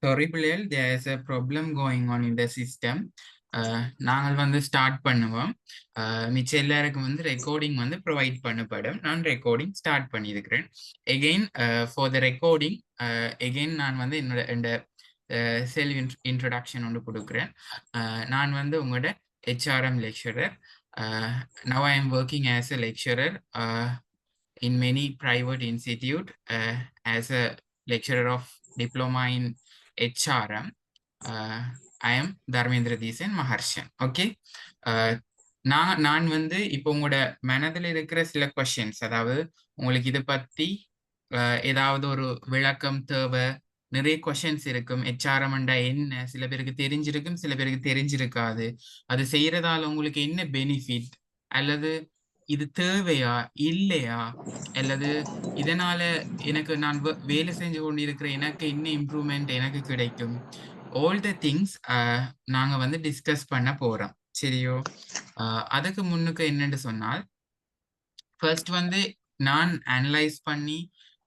Sorry பிள்ளைகள், there is a problem going on in the system. நாங்கள் வந்து start பண்ணுவோம். மிச்சம் எல்லாருக்கும் வந்து ரெக்கார்டிங் வந்து ப்ரொவைட் பண்ணப்படும். நான் ரெக்கார்டிங் ஸ்டார்ட் பண்ணியிருக்கிறேன். Again for the recording again நான் வந்து என்னோட செல்ஃப் இன்ட்ரடக்ஷன் ஒன்று கொடுக்குறேன். நான் வந்து உங்களோட HRM lecturer. Now I am working as a lecturer in many private institute as a lecturer of diploma in HRM. I am Dharmendra Deesan Maharshan. Okay. நான் வந்து இப்போ உங்களோட மனதில் இருக்கிற சில கொஸ்டின்ஸ், அதாவது உங்களுக்கு இதை பத்தி ஏதாவது ஒரு விளக்கம் தேவை, நிறைய கொஸ்டின்ஸ் இருக்கும். HRM என்ன, சில பேருக்கு தெரிஞ்சிருக்கும், சில பேருக்கு தெரிஞ்சிருக்காது. அது செய்யறதால உங்களுக்கு என்ன பெனிஃபிட், அல்லது இது தேவையா இல்லையா, அல்லது இதனால எனக்கு நான் வேலை செஞ்சு கொண்டிருக்கிற எனக்கு என்ன இம்ப்ரூவ்மெண்ட் எனக்கு கிடைக்கும், ஆல் த திங்ஸ் நாங்க வந்து டிஸ்கஸ் பண்ண போறோம். சரியோ? அதுக்கு முன்னுக்கு என்னன்னு சொன்னால், ஃபர்ஸ்ட் வந்து நான் அனலைஸ் பண்ணி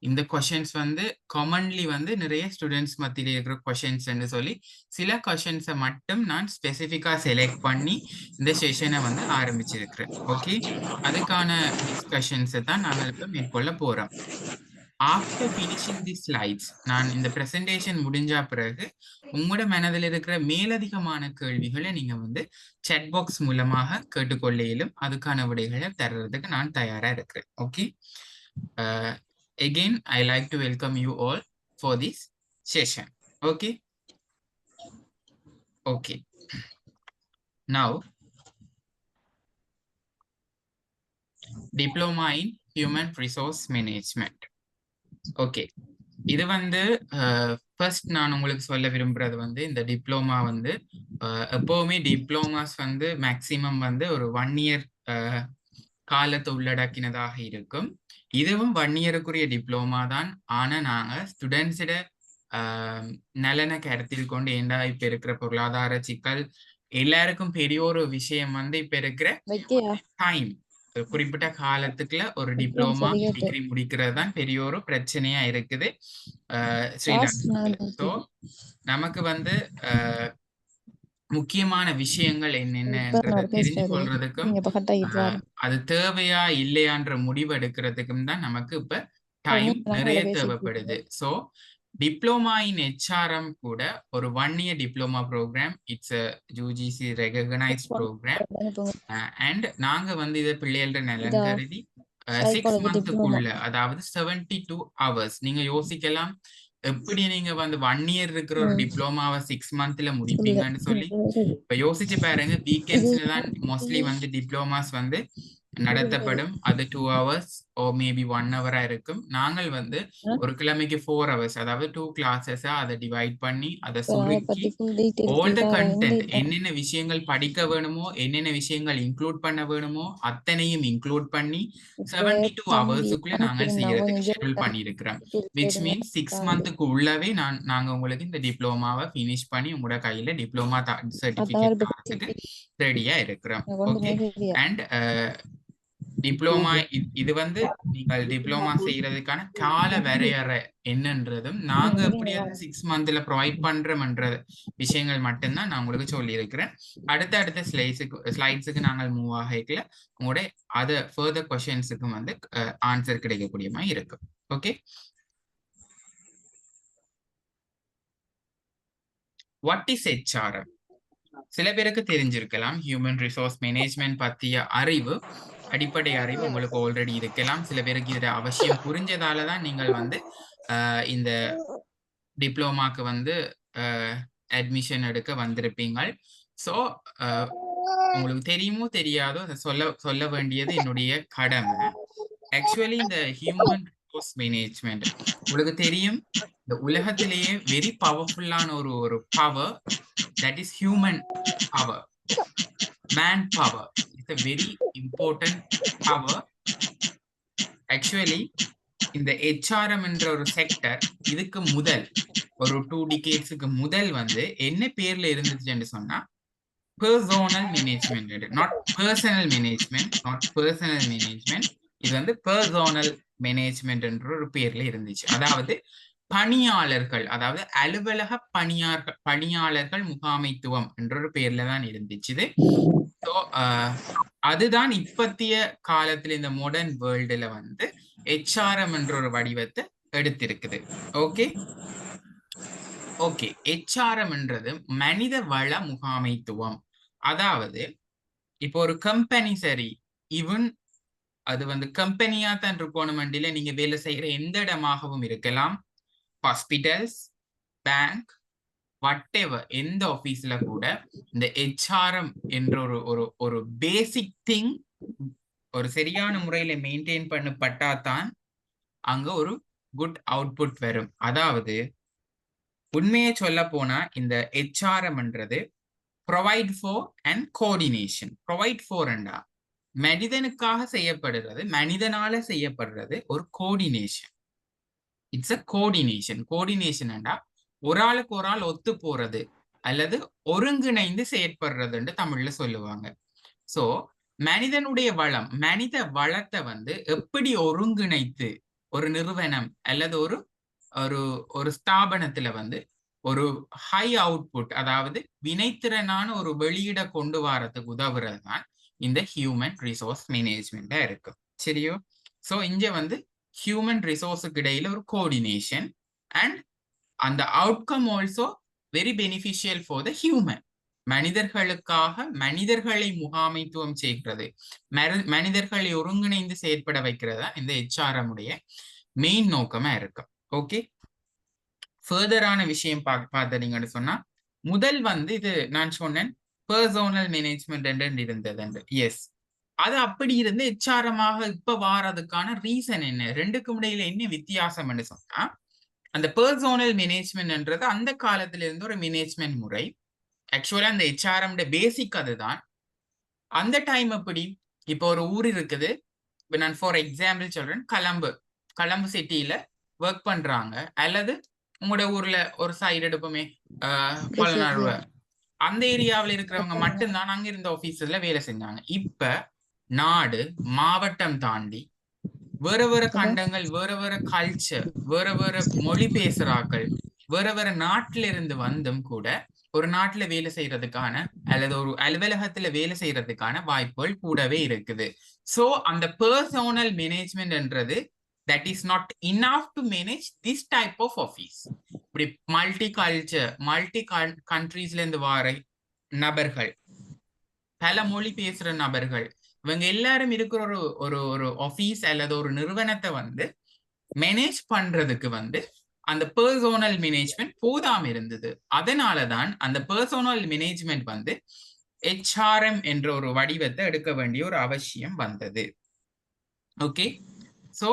இந்த கொஷின்ஸ் வந்து காமன்லி வந்து நிறைய ஸ்டூடெண்ட்ஸ் மத்தியில் இருக்கிற கொஷின்ஸ்ன்னு சொல்லி சில கொஷின்ஸை மட்டும் நான் ஸ்பெசிஃபிக்காக செலக்ட் பண்ணி இந்த செஷனை வந்து ஆரம்பிச்சிருக்கிறேன். ஓகே, அதுக்கான டிஸ்கஷன்ஸை தான் நாங்கள் இப்போ மேற்கொள்ள போகிறோம். ஆஃப்டர் ஃபினிஷிங் தி ஸ்லைட்ஸ், நான் இந்த ப்ரெசன்டேஷன் முடிஞ்ச பிறகு உங்களோட மனதில் இருக்கிற மேலதிகமான கேள்விகளை நீங்க வந்து chat பாக்ஸ் மூலமாக கேட்டுக்கொள்ளையிலும் அதுக்கான விடைகளை தர்றதுக்கு நான் தயாரா இருக்கிறேன். Okay, again I like to welcome you all for this session. Okay, now diploma in human resource management. Okay, இது வந்து ஃபர்ஸ்ட் நான் உங்களுக்கு சொல்ல விரும்புறது வந்து இந்த டிப்ளோமா வந்து எப்பவுமே டிப்ளோமாஸ் வந்து மேக்சிமம் வந்து ஒரு 1 year காலத்தை உள்ளடக்கினதாக இருக்கும். இதுவும் 1 yearக்குரிய டிப்ளோமா தான். ஆனா நாங்க ஸ்டூடெண்ட்ஸிட நலனை கருத்தில் கொண்டு, ஏண்டா இப்ப இருக்கிற பொருளாதார சிக்கல் எல்லாருக்கும் பெரிய ஒரு விஷயம் வந்து இப்ப இருக்கிற டைம், குறிப்பிட்ட காலத்துக்குள்ள ஒரு டிப்ளோமா டிகிரி முடிக்கிறது தான் பெரிய ஒரு பிரச்சனையா இருக்குது ஸ்ரீலங்கா. ஸோ நமக்கு வந்து முக்கியமான விஷயங்கள் என்னென்னன்றதை தெரிஞ்சு கொள்றதுக்கும் அது தேவையா இல்லையான்ற முடிவு எடுக்கிறதுக்கும் தான் நமக்கு இப்ப டைம் நிறைய தேவைப்படுது. ஸோ டிப்ளோமா இன் HRM கூட ஒரு 1 year diploma program. It's UGC recognised program. And நாங்க வந்து இதை பிள்ளைகளோட நலன் கருதி 6 monthக்குள்ள, அதாவது 72 hours. நீங்க யோசிக்கலாம், எப்படி நீங்க வந்து 1 year இருக்கிற ஒரு டிப்ளோமாவை 6 monthல முடிப்பீங்கன்னு சொல்லி. இப்ப யோசிச்சு பாருங்க, வீக்கெண்ட்ஸ்ல தான் மோஸ்ட்லி வந்து டிப்ளோமாஸ் வந்து நடத்தப்படும். அது 2 hours ஓ மேபி 1 hour இருக்கும். நாங்கள் வந்து ஒரு கிழமைக்கு 4 hours, அதாவது 2 classes அதை டிவைட் பண்ணி அதை சுருக்கி all the content, என்னென்ன விஷயங்கள் படிக்க வேணுமோ, என்னென்ன விஷயங்கள் இன்க்ளூட் பண்ண வேணுமோ அத்தனையும் இன்க்ளூட் பண்ணி 72 ஹவர்ஸுக்குள்ள நாங்கள் செய்யறதுக்கு ஷெட்யூல் பண்ணியிருக்கிறோம். விச் மீன்ஸ் 6 monthக்கு உள்ளவே நாங்க உங்களுக்கு இந்த டிப்ளோமாவை ஃபினிஷ் பண்ணி உங்களோட கையில டிப்ளோமா சர்டிபிகேட் தரத்துக்கு ரெடியா இருக்கிறோம். ஓகே, அண்ட் டிப்ளோமா இது வந்து நீங்கள் டிப்ளோமா செய்யறதுக்கான கால வரையறை என்னன்றதும் நாங்க எப்படி அந்த 6 monthல ப்ரொவைட் பண்றோம்ன்ற விஷயங்கள் மட்டும்தான் நான் உங்களுக்கு சொல்லி இருக்கிறேன். அடுத்த ஸ்லைட்ஸுக்கு நாங்கள் மூவ் ஆகல உங்களோட அதர் ஃபர்தர் கொஸ்டின்ஸுக்கும் வந்து ஆன்சர் கிடைக்கக்கூடிய மாதிரி இருக்கும். Okay, what is HRM? சில பேருக்கு தெரிஞ்சிருக்கலாம், ஹியூமன் ரிசோர்ஸ் மேனேஜ்மெண்ட் பற்றிய அறிவு, அடிப்படை அறிவு உங்களுக்கு ஆல்ரெடி இருக்கலாம். சில பேருக்கு இது அவசியம் புரிஞ்சதால தான் நீங்கள் வந்து இந்த டிப்ளோமாக்கு வந்து அட்மிஷன் எடுக்க வந்திருப்பீங்க. ஸோ உங்களுக்கு தெரியுமோ தெரியாதோ அதை சொல்ல வேண்டியது என்னுடைய கடமை. ஆக்சுவலி இந்த ஹியூமன் ரிசோர்ஸ் மேனேஜ்மெண்ட் உங்களுக்கு தெரியும், இந்த உலகத்திலேயே வெரி பவர்ஃபுல்லான ஒரு power, that is human power, manpower. It's a very important power. Actually இந்த HRM என்ற ஒரு செக்டர் இதுக்கு முதல் ஒரு 2 decadesக்கு முதல் வந்து என்ன பேர்ல இருந்துச்சுன்னு சொன்னா personal management, not personal management, இது வந்து பர்சனல் மேனேஜ்மெண்ட் என்ற ஒரு பேர்ல இருந்துச்சு. அதாவது பணியாளர்கள், அதாவது அலுவலக பணியாளர்கள் முகாமைத்துவம் என்ற ஒரு பேர்ல தான் இருந்துச்சு இது. ஸோ அதுதான் இப்பத்திய காலத்துல இந்த மாடர்ன் வேர்ல்டுல வந்து ஹெச்ஆர்எம் என்ற ஒரு வடிவத்தை எடுத்திருக்குது. ஓகே ஓகே ஹெச்ஆர்எம்ன்றது மனித வள முகாமைத்துவம். அதாவது இப்போ ஒரு கம்பெனி சரி, ஈவன் அது வந்து கம்பெனியா தான் இருக்கணும், நீங்க வேலை செய்யற எந்த இடமாகவும் இருக்கலாம், ஹாஸ்பிட்டல்ஸ், பேங்க், whatever, எந்த ஆபீஸ்ல கூட இந்த ஹெச்ஆர்எம் என்ற ஒரு ஒரு ஒரு பேசிக் திங் ஒரு சரியான முறையில மெயின்டைன் பண்ணப்பட்டா தான் அங்க ஒரு குட் அவுட்புட் வரும். அதாவது உண்மையை சொல்ல போனா இந்த ஹெச்ஆர்எம்ன்றது provide for and coordination. Provide for அண்டா மனிதனுக்காக செய்யப்படுறது, மனிதனால செய்யப்படுறது ஒரு கோஆர்டினேஷன். It's a coordination. கோஆர்டினேஷன்டா ஒரு ஆளுக்கு ஒரு ஆள் ஒத்து போறது அல்லது ஒருங்கிணைந்து செயற்படுறதுன்னு தமிழ்ல சொல்லுவாங்க. சோ மனிதனுடைய வளம், மனித வளத்தை வந்து எப்படி ஒருங்கிணைத்து ஒரு நிறுவனம் அல்லது ஒரு ஒரு ஒரு ஸ்தாபனத்துல வந்து ஒரு ஹை அவுட்புட், அதாவது வினைத்திறனான ஒரு வெளியிட கொண்டு வரதுக்கு உதவுறது தான் இந்த ஹியூமன் ரிசோர்ஸ் மேனேஜ்மெண்டா இருக்கு. சரியோ? சோ இங்க வந்து ஹியூமன் ரிசோர்ஸுக்கு இடையில ஒரு கோஆர்டினேஷன் அண்ட் அந்த outcome also very beneficial for the human. மனிதர்களுக்காக மனிதர்களை முகாமைத்துவம் செய்கிறது, மனிதர்களை ஒருங்கிணைந்து செயற்பட வைக்கிறதா இந்த ஹெச்ஆர்எம் உடைய மெயின் நோக்கமா இருக்கு. ஓகே, ஃபர்தரான விஷயம் பார்த்தீங்கன்னு சொன்னா, முதல் வந்து இது நான் சொன்னேன் பர்சோனல் மேனேஜ்மெண்ட் இருந்தது. எஸ், அது அப்படி இருந்து ஹெச்ஆர்எமாக இப்ப வாரதுக்கான ரீசன் என்ன, ரெண்டுக்கும் இடையில என்ன வித்தியாசம் சொன்னா, அந்த பர்சோனல் மேனேஜ்மெண்ட்ன்றது அந்த காலத்துல இருந்து ஒரு மேனேஜ்மெண்ட் முறை. ஆக்சுவலா அந்த ஹெச்ஆர்எம் பேசிக் அதுதான். அந்த டைம் எப்படி, இப்போ ஒரு ஊர் இருக்குது, இப்போ நான் ஃபார் எக்ஸாம்பிள் சொல்றேன், கலம்பு சிட்டியில ஒர்க் பண்றாங்க, அல்லது உங்களோட ஊர்ல ஒரு சைடு எடுப்போமே பலநாடு, அந்த ஏரியாவில் இருக்கிறவங்க மட்டும்தான் அங்க இருந்த ஆபீஸ்ல வேலை செஞ்சாங்க. இப்ப நாடு மாவட்டம் தாண்டி வேற வேற கண்டங்கள், வேற வேற கல்ச்சர், வேற வேற மொழி பேசுறாக்கள், வேற வேற நாட்டில இருந்து வந்தும் கூட ஒரு நாட்டுல வேலை செய்யறதுக்கான அல்லது ஒரு அலுவலகத்துல வேலை செய்யறதுக்கான வாய்ப்புகள் கூடவே இருக்குது. சோ அந்த பர்சோனல் மேனேஜ்மெண்ட்ன்றது that is not enough to manage this type of office. இப்படி மல்டி கல்ச்சர், மல்டி கண்ட்ரீஸ்ல இருந்து வார நபர்கள், பல மொழி பேசுற நபர்கள், இவங்க எல்லாரும் இருக்கிற ஒரு ஒரு ஒரு ஆபீஸ் அல்லது ஒரு நிறுவனத்தை வந்து மேனேஜ் பண்றதுக்கு வந்து அந்த பர்சோனல் மேனேஜ்மெண்ட் போதாம இருந்தது. அதனாலதான் அந்த பர்சோனல் மேனேஜ்மெண்ட் வந்து ஹெச்ஆர்எம் என்ற ஒரு வடிவத்தை எடுக்க வேண்டிய ஒரு அவசியம் வந்தது. ஓகே, சோ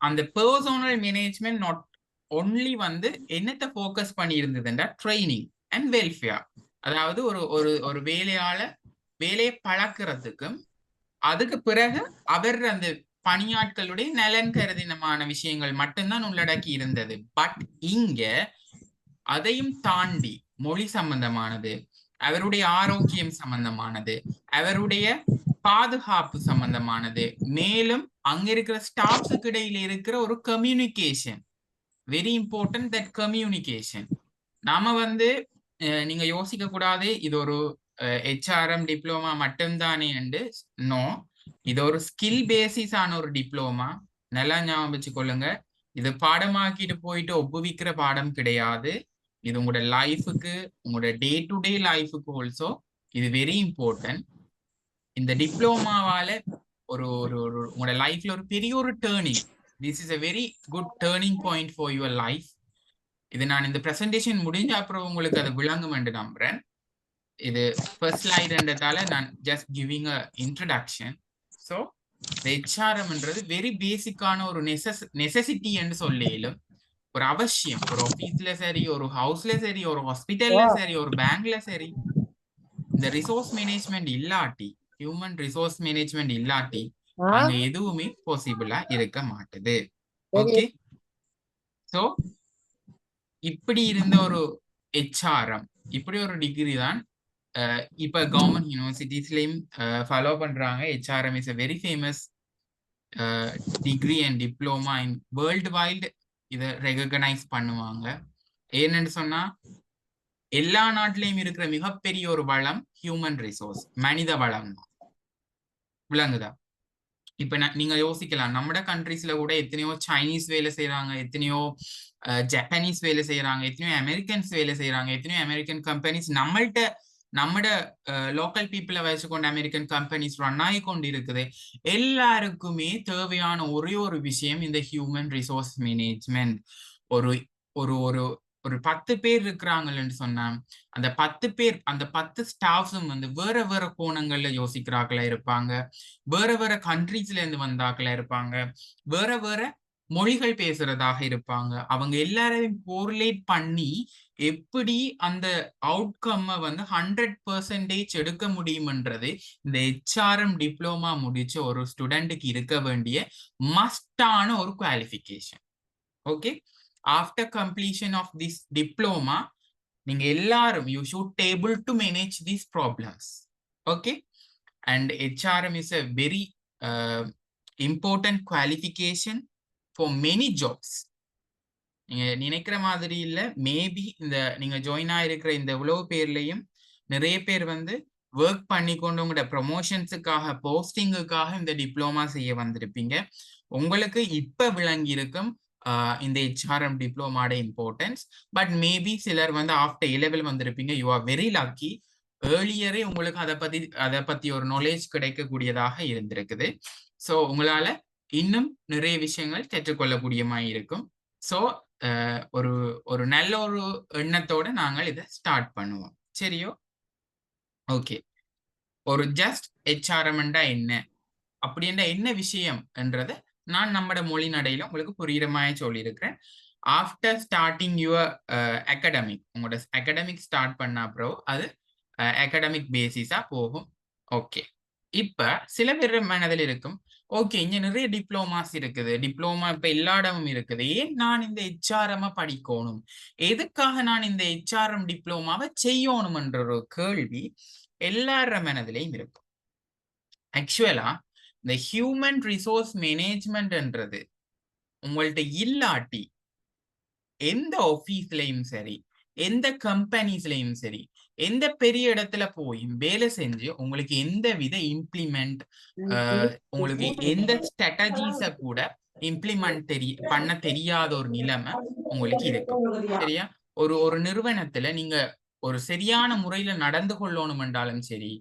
அந்த பர்சோனல் மேனேஜ்மெண்ட் நாட் ஒன்லி வந்து என்னத்தை ஃபோக்கஸ் பண்ணி இருந்ததுன்னா ட்ரைனிங் அண்ட் வெல்ஃபேர். அதாவது ஒரு ஒரு ஒரு வேலையை பழக்கிறதுக்கும் அதுக்கு பிறகு அவர் அந்த பணியாட்களுடைய நலன் கருதினமான விஷயங்கள் மட்டும்தான் உள்ளடக்கி இருந்தது. பட் இங்க அதையும் தாண்டி மொழி சம்பந்தமானது, அவருடைய ஆரோக்கியம் சம்பந்தமானது, அவருடைய பாதுகாப்பு சம்பந்தமானது, மேலும் அங்க இருக்கிற ஸ்டாஃப்ஸுக்கு இடையில இருக்கிற ஒரு communication, very important that communication. நாம வந்து நீங்க யோசிக்க கூடாது இது ஒரு ஹெச்ஆர்எம் டிப்ளோமா மட்டும்தானே என்று. நோ, இது ஒரு ஸ்கில் பேசிஸ் ஆன ஒரு டிப்ளோமா. நல்லா ஞாபகம் வச்சுக்கொள்ளுங்க, இது பாடமாக்கிட்டு போயிட்டு ஒப்புவிக்கிற பாடம் கிடையாது. இது உங்களோட லைஃபுக்கு, உங்களோட டே டு டே லைஃபுக்கு ஆல்சோ இது வெரி இம்பார்ட்டன்ட். இந்த டிப்ளோமாவால ஒரு ஒரு உங்களோட லைஃப்ல ஒரு பெரிய ஒரு turning, this is a very good turning point for your life. இது நான் இந்த பிரசன்டேஷன் முடிஞ்ச அப்புறம் உங்களுக்கு அது விளங்கும் என்று நம்புறேன். இது ஃபர்ஸ்ட் ஸ்லைடுன்றதால நான் just giving a introduction. So ஹெச்ஆர்எம்ன்றது வெரி பேசிக்கான ஒரு நெசசிட்டி என்று சொல்லிலும் ஒரு அவசியம். ஒரு ஆபீஸ்ல சரி, ஒரு ஹவுஸ்ல சரி, ஒரு ஹாஸ்பிட்டல்ல சரி, ஒரு பேங்க்ல சரி, இந்த ரிசோர்ஸ் மேனேஜ்மெண்ட் இல்லாட்டி, ஹியூமன் ரிசோர்ஸ் மேனேஜ்மெண்ட் இல்லாட்டி அங்க எதுவுமே பாசிபிளா இருக்க மாட்டுது. ஓகே, சோ இப்படி இருந்த ஒரு ஹெச்ஆர்எம், இப்படி ஒரு டிகிரி தான் இப்ப கவர்மெண்ட் யூனிவர்சிட்டிஸ்லயும் ஃபாலோ பண்றாங்க. HRM is a very famous degree and diploma in world wide இதை ரெகக்னைஸ் பண்ணுவாங்க. ஏன்னு சொன்னா எல்லா நாட்டிலையும் இருக்கிற மிகப்பெரிய ஒரு வளம் ஹியூமன் ரிசோர்ஸ், மனித வளம். விளங்குதா? இப்ப நீங்க யோசிக்கலாம், நம்மட கண்ட்ரீஸ்ல கூட எத்தனையோ சைனீஸ் வேலை செய்யறாங்க, எத்தனையோ ஜப்பானீஸ் வேலை செய்யறாங்க, எத்தனையோ அமெரிக்கன்ஸ் வேலை செய்யறாங்க, எத்தனையோ அமெரிக்கன் கம்பெனிஸ் நம்மட லோக்கல் பீப்புளை வச்சுக்கொண்டு அமெரிக்கன் கம்பெனிஸ் ரன் ஆகி கொண்டு இருக்குது. எல்லாருக்குமே தேவையான ஒரே ஒரு விஷயம் இந்த ஹியூமன் ரிசோர்ஸ் மேனேஜ்மெண்ட். ஒரு ஒரு ஒரு ஒரு 10 பேர் இருக்கிறாங்கன்னு சொன்னா அந்த 10 பேர், அந்த 10 ஸ்டாஃப்ஸும் வந்து வேற வேற கோணங்கள்ல யோசிக்கிறாக்களா இருப்பாங்க, வேற வேற கண்ட்ரீஸ்ல இருந்து வந்தாக்களா இருப்பாங்க, வேற வேற மொழிகள் பேசுறதாக இருப்பாங்க. அவங்க எல்லாரையும் கோரிலேட் பண்ணி எப்படி அந்த அவுட்கம் வந்து 100% எடுக்க முடியும்ன்றது இந்த HRM டிப்ளோமா முடிச்ச ஒரு ஸ்டூடெண்ட்டுக்கு இருக்க வேண்டிய மஸ்டான ஒரு qualification. Okay, after completion of this diploma நீங்க எல்லாரும் you should able to manage these problems. Okay, and HRM is a very important qualification for many jobs. நீங்க நினைக்கிற மாதிரி இல்ல, மேபி இந்த நீங்க ஜாயின் ஆயிருக்கிற இந்த இவ்வளவு பேர்லயும் நிறைய பேர் வந்து ஒர்க் பண்ணி கொண்டு உங்களோட ப்ரொமோஷன்ஸுக்காக, போஸ்டிங்குக்காக இந்த டிப்ளோமா செய்ய வந்திருப்பீங்க. உங்களுக்கு இப்ப விளங்கி இருக்கும் இந்த HRM டிப்ளோமாட இம்பார்ட்டன்ஸ். பட் மேபி சிலர் வந்து ஆஃப்டர் A-level வந்திருப்பீங்க. You are very lucky. ஏர்லியரே உங்களுக்கு அதை பத்தி ஒரு நாலேஜ் கிடைக்கக்கூடியதாக இருந்திருக்குது. ஸோ உங்களால இன்னும் நிறைய விஷயங்கள் கற்றுக்கொள்ளக்கூடியமாய் இருக்கும். ஸோ ஒரு ஒரு நல்ல ஒரு எண்ணத்தோட நாங்கள் இதை ஸ்டார்ட் பண்ணுவோம். சரியோ? ஓகே, ஒரு ஜஸ்ட் HRM-ண்டா என்ன, அப்படின்ற என்ன விஷயம் என்றதை நான் நம்மட மொழி நடையில உங்களுக்கு புரியுற மாதிரி சொல்லியிருக்கிறேன். ஆஃப்டர் ஸ்டார்டிங் யுவர் அகாடமிக், உங்களோட அகாடமிக் ஸ்டார்ட் பண்ண அப்புறம் அது அகாடமிக் பேசிஸா போகும். ஓகே, இப்ப சில பேர் மனதில் இருக்கும், ஓகே இங்க நிறைய டிப்ளோமாஸ் இருக்குது, டிப்ளோமா இப்ப எல்லா இடமும் இருக்குது, ஏன் நான் இந்த HRM படிக்கணும், எதுக்காக நான் இந்த HRM டிப்ளோமாவை செய்யணும் என்ற ஒரு கேள்வி எல்லார மனதிலையும் இருக்கும். ஆக்சுவலா இந்த ஹியூமன் ரிசோர்ஸ் மேனேஜ்மெண்ட்ன்றது உங்கள்ட்ட இல்லாட்டி எந்த ஆபீஸ்லயும் சரி, எந்த கம்பெனிஸ்லயும் சரி, எந்த பெரிய இடத்துல போய் வேலை செஞ்சு உங்களுக்கு எந்த வித இம்ப்ளிமெண்ட், உங்களுக்கு எந்த ஸ்ட்ராட்டஜிஸ கூட இம்ப்ளிமெண்ட் பண்ண தெரியாத ஒரு நிலைமை உங்களுக்கு இருக்கும். சரியா? ஒரு ஒரு நிறுவனத்துல நீங்க ஒரு சரியான முறையில நடந்து கொள்ளணும் என்றாலும் சரி,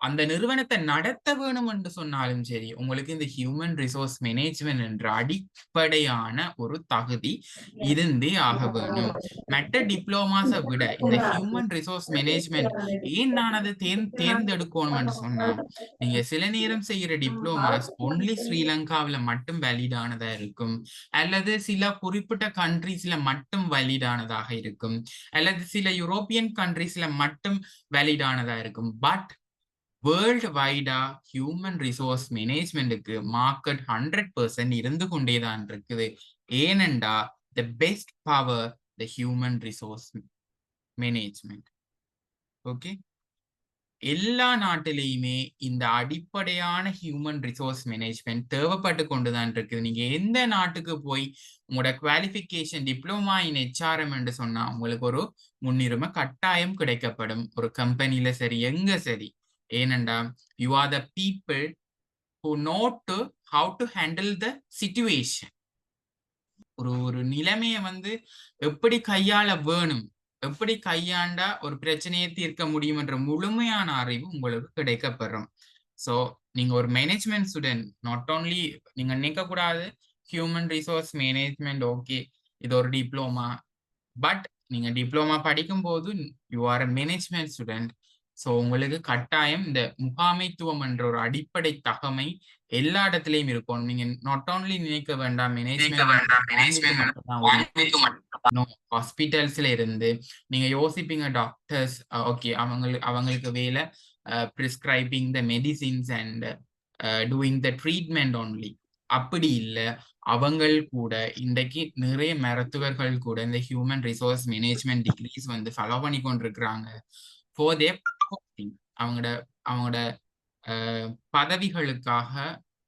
அந்த நிறுவனத்தை நடத்த வேணும் என்று சொன்னாலும் சரி, உங்களுக்கு இந்த ஹியூமன் ரிசோர்ஸ் மேனேஜ்மெண்ட் என்ற அடிப்படையான ஒரு தகுதி இருந்தே ஆக வேணும். மற்ற டிப்ளோமாஸை விட இந்த ஹியூமன் ரிசோர்ஸ் மேனேஜ்மெண்ட் ஏன் நான் அதை தேர்ந்தெடுக்கணும் என்று சொன்னா, நீங்க சில நேரம் செய்யற டிப்ளோமாஸ் ஒன்லி ஸ்ரீலங்காவில மட்டும் வேலிடானதா இருக்கும், அல்லது சில குறிப்பிட்ட கண்ட்ரீஸ்ல மட்டும் வேலிடானதாக இருக்கும், அல்லது சில யூரோப்பியன் கண்ட்ரீஸ்ல மட்டும் வேலிடானதா இருக்கும். பட் வேர்ல்டு வைடா ஹியூமன் ரிசோர்ஸ் மேனேஜ்மெண்ட்டுக்கு மார்க்கெட் 100% இருந்து கொண்டேதான் இருக்குது. ஏனெண்டா the best power the human resource management. Okay, எல்லா நாட்டிலையுமே இந்த அடிப்படையான ஹியூமன் ரிசோர்ஸ் மேனேஜ்மெண்ட் தேவைப்பட்டு கொண்டுதான் இருக்குது. நீங்க எந்த நாட்டுக்கு போய் உங்களோட குவாலிஃபிகேஷன் டிப்ளோமா இன் HRM என்று சொன்னா உங்களுக்கு ஒரு முன்னுரிமை கட்டாயம் கிடைக்கப்படும், ஒரு கம்பெனில சரி எங்க சரி. ஏனெண்டா you are the people who know to how to handle the situation. ஒரு நிலைமையை வந்து எப்படி கையாள வேணும், எப்படி கையாண்டா ஒரு பிரச்சனையை தீர்க்க முடியும் என்ற முழுமையான அறிவு உங்களுக்கு கிடைக்கப்பெறும். ஸோ நீங்க ஒரு மேனேஜ்மெண்ட் ஸ்டூடெண்ட், நாட் ஓன்லி நீங்க நினைக்க கூடாது ஹியூமன் ரிசோர்ஸ் மேனேஜ்மெண்ட் ஓகே இது ஒரு டிப்ளோமா, பட் நீங்க டிப்ளோமா படிக்கும் போது you are a management student. So உங்களுக்கு கட்டாயம் இந்த முகாமைத்துவம் என்ற ஒரு அடிப்படை தகமை எல்லா இடத்துலையும் இருக்கும். நீங்க நாட் ஓன்லி நினைக்க வேண்டாம் ஹாஸ்பிட்டல்ஸ்ல இருந்து நீங்க யோசிப்பீங்க டாக்டர்ஸ் ஓகே அவங்களுக்கு வேலை prescribing the medicines and doing the treatment only. அப்படி இல்லை, அவங்கள் கூட இன்றைக்கு நிறைய மருத்துவர்கள் கூட இந்த ஹியூமன் ரிசோர்ஸ் மேனேஜ்மெண்ட் டிகிரிஸ் வந்து ஃபாலோ பண்ணி கொண்டிருக்கிறாங்க. ஃபார் தேர் அவங்களோட அவங்களோட பதவிகளுக்காக,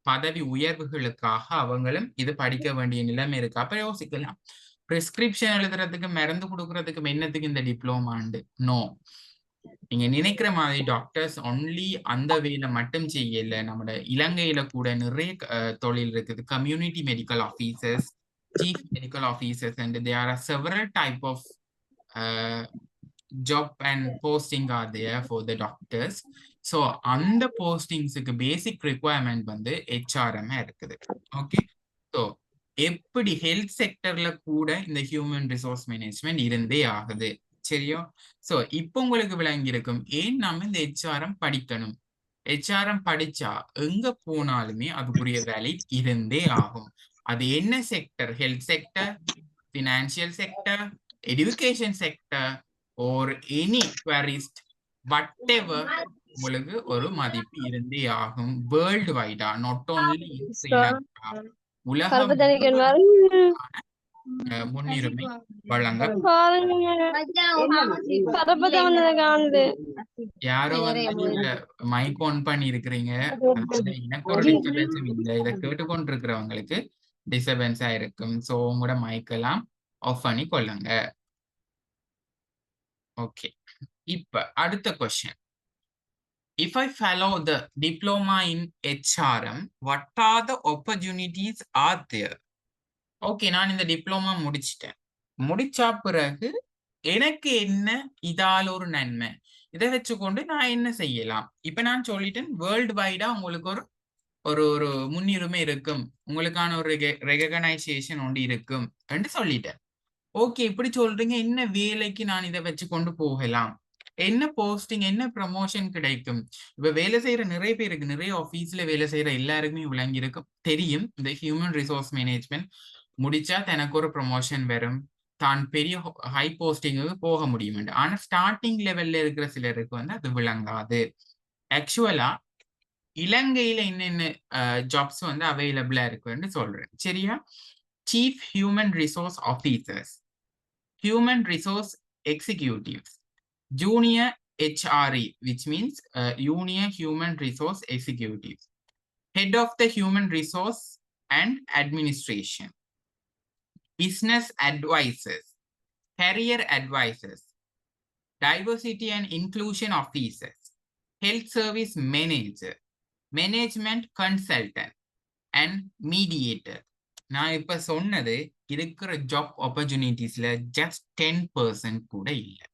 பதவி உயர்வுகளுக்காக அவங்களும் இது படிக்க வேண்டிய நிலைமை இருக்கு. அப்ப யோசிக்கலாம், பிரிஸ்கிரிப்ஷன் எழுதுறதுக்கு மருந்து கொடுக்கறதுக்கு என்னத்துக்கு இந்த டிப்ளோமாண்டு? நோ. நீங்க நினைக்கிற மாதிரி டாக்டர்ஸ் ஒன்லி அந்த வேலை மட்டும் செய்யல. நம்ம இலங்கையில கூட நிறைய தொழில் இருக்குது. Community medical officers, chief medical officers, and there are several type of job and posting are there for the doctors. So அந்த போஸ்டிங்ஸுக்கு பேசிக் ரிக்குவயர்மெண்ட் வந்து HRM இருக்குது. ஓகே, ஸோ எப்படி ஹெல்த் செக்டர்ல கூட இந்த ஹியூமன் ரிசோர்ஸ் மேனேஜ்மெண்ட் இருந்தே ஆகுது. சரியோ? ஸோ இப்போ உங்களுக்கு விளங்கி இருக்கும் ஏன் நாம இந்த HRM படிக்கணும். HRM படிச்சா எங்க போனாலுமே அதுக்குரிய வேலை இருந்தே ஆகும். அது என்ன sector? Health sector, financial sector, education sector, or any querist, whatever, உங்களுக்கு ஒரு மதிப்பு இருந்தே ஆகும். வேர்ல்டு வைடா, நாட் ஓன்லி இன் ஸ்ரீலங்கா, உலகம் முன்னுரிமை வழங்க. யாரோ வந்து மைக் ஆன் பண்ணி இருக்கிறீங்க, எனக்கு ஒரு டிஸ்டர்பன்ஸும் இல்லை. இதை கேட்டுக்கொண்டிருக்கிறவங்களுக்கு டிஸ்டர்பன்ஸா இருக்கும். ஸோ உங்களோட மைக்கெல்லாம் ஆஃப் பண்ணி கொள்ளுங்க. ஓகே, இப்ப அடுத்த question. If I follow the diploma in HRM, what are the opportunities are there? Okay, நான் இந்த டிப்ளமா முடிச்சிட்டேன். முடிச்சா பிறகு எனக்கு என்ன இதால ஒரு நன்மை, இதை வச்சுக்கொண்டு நான் என்ன செய்யலாம்? இப்ப நான் சொல்லிட்டேன், வேர்ல்டு வைடா உங்களுக்கு ஒரு ஒரு ஒரு முன்னுரிமை இருக்கும், உங்களுக்கான ஒரு ரெகனைசேஷன் ஒன்று இருக்கும் என்று சொல்லிட்டேன். ஓகே, இப்படி சொல்றீங்க, என்ன வேலைக்கு நான் இதை வச்சு கொண்டு போகலாம்? என்ன போஸ்டிங், என்ன ப்ரமோஷன் கிடைக்கும்? இப்ப வேலை செய்யற நிறைய பேருக்கு, நிறைய ஆபீஸ்ல வேலை செய்யற எல்லாருக்குமே விளங்கி இருக்கும், தெரியும் இந்த ஹியூமன் ரிசோர்ஸ் மேனேஜ்மெண்ட் முடிச்சா தனக்கு ஒரு ப்ரமோஷன் வரும், தான் பெரிய ஹை போஸ்டிங்குக்கு போக முடியும். ஆனா ஸ்டார்டிங் லெவல்ல இருக்கிற சிலருக்கு வந்து அது விளங்காது. ஆக்சுவலா இலங்கையில என்னென்ன ஜாப்ஸ் வந்து அவைலபிளா இருக்குன்னு சொல்றேன். சரியா? Chief human resource officers, human resource executives, junior HRE, which means junior human resource executives, head of the human resource and administration, business advisors, career advisors, diversity and inclusion officers, health service manager, management consultant, and mediator. நான் இப்ப சொன்னது இருக்கிற job ஆப்பர்ச்சுனிட்டிஸ்ல just 10% கூட இல்லை.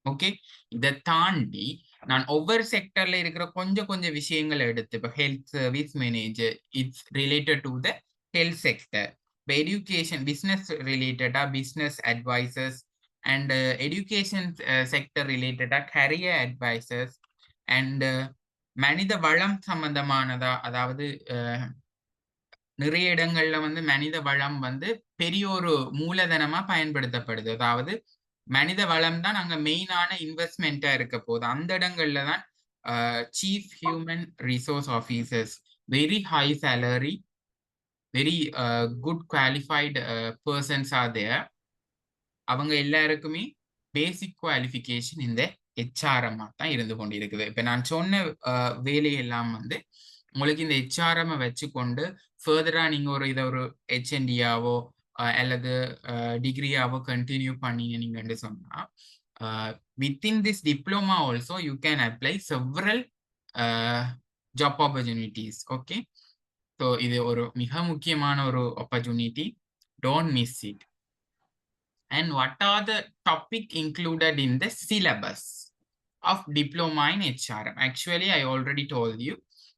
Okay, இதை தாண்டி நான் ஒவ்வொரு செக்டர்ல இருக்கிற கொஞ்சம் கொஞ்சம் விஷயங்களை எடுத்து, இப்போ health service manager, it's related to the health sector. இப்போ எஜுகேஷன் பிஸ்னஸ் ரிலேட்டடா business advisers, and education sector ரிலேட்டடா கரியர் அட்வைசர்ஸ், அண்ட் மனித வளம் சம்பந்தமானதா, அதாவது நிறைய இடங்கள்ல வந்து மனித வளம் வந்து பெரிய ஒரு மூலதனமா பயன்படுத்தப்படுது. அதாவது மனித வளம் தான் அங்க மெயினான இன்வெஸ்ட்மெண்டா இருக்க போகுது. அந்த இடங்கள்ல தான் chief human resource officers, very high salary, very good qualified persons are there. அவங்க எல்லாருக்குமே பேசிக் குவாலிஃபிகேஷன் இந்த HRM தான் இருந்து கொண்டு இருக்குது. இப்ப நான் சொன்ன வேலையெல்லாம் வந்து உங்களுக்கு இந்த HRM வச்சுக்கொண்டு ஃபர்தரா நீங்க ஒரு HNDயாவோ அல்லது டிகிரியாவோ கண்டினியூ பண்ணீங்க நீங்கன்னு சொன்னா, within this diploma also you can apply several job opportunities. Okay, so இது ஒரு மிக முக்கியமான ஒரு opportunity, don't miss it. And what are the topic included in the syllabus of diploma in HRM? Actually I already told you,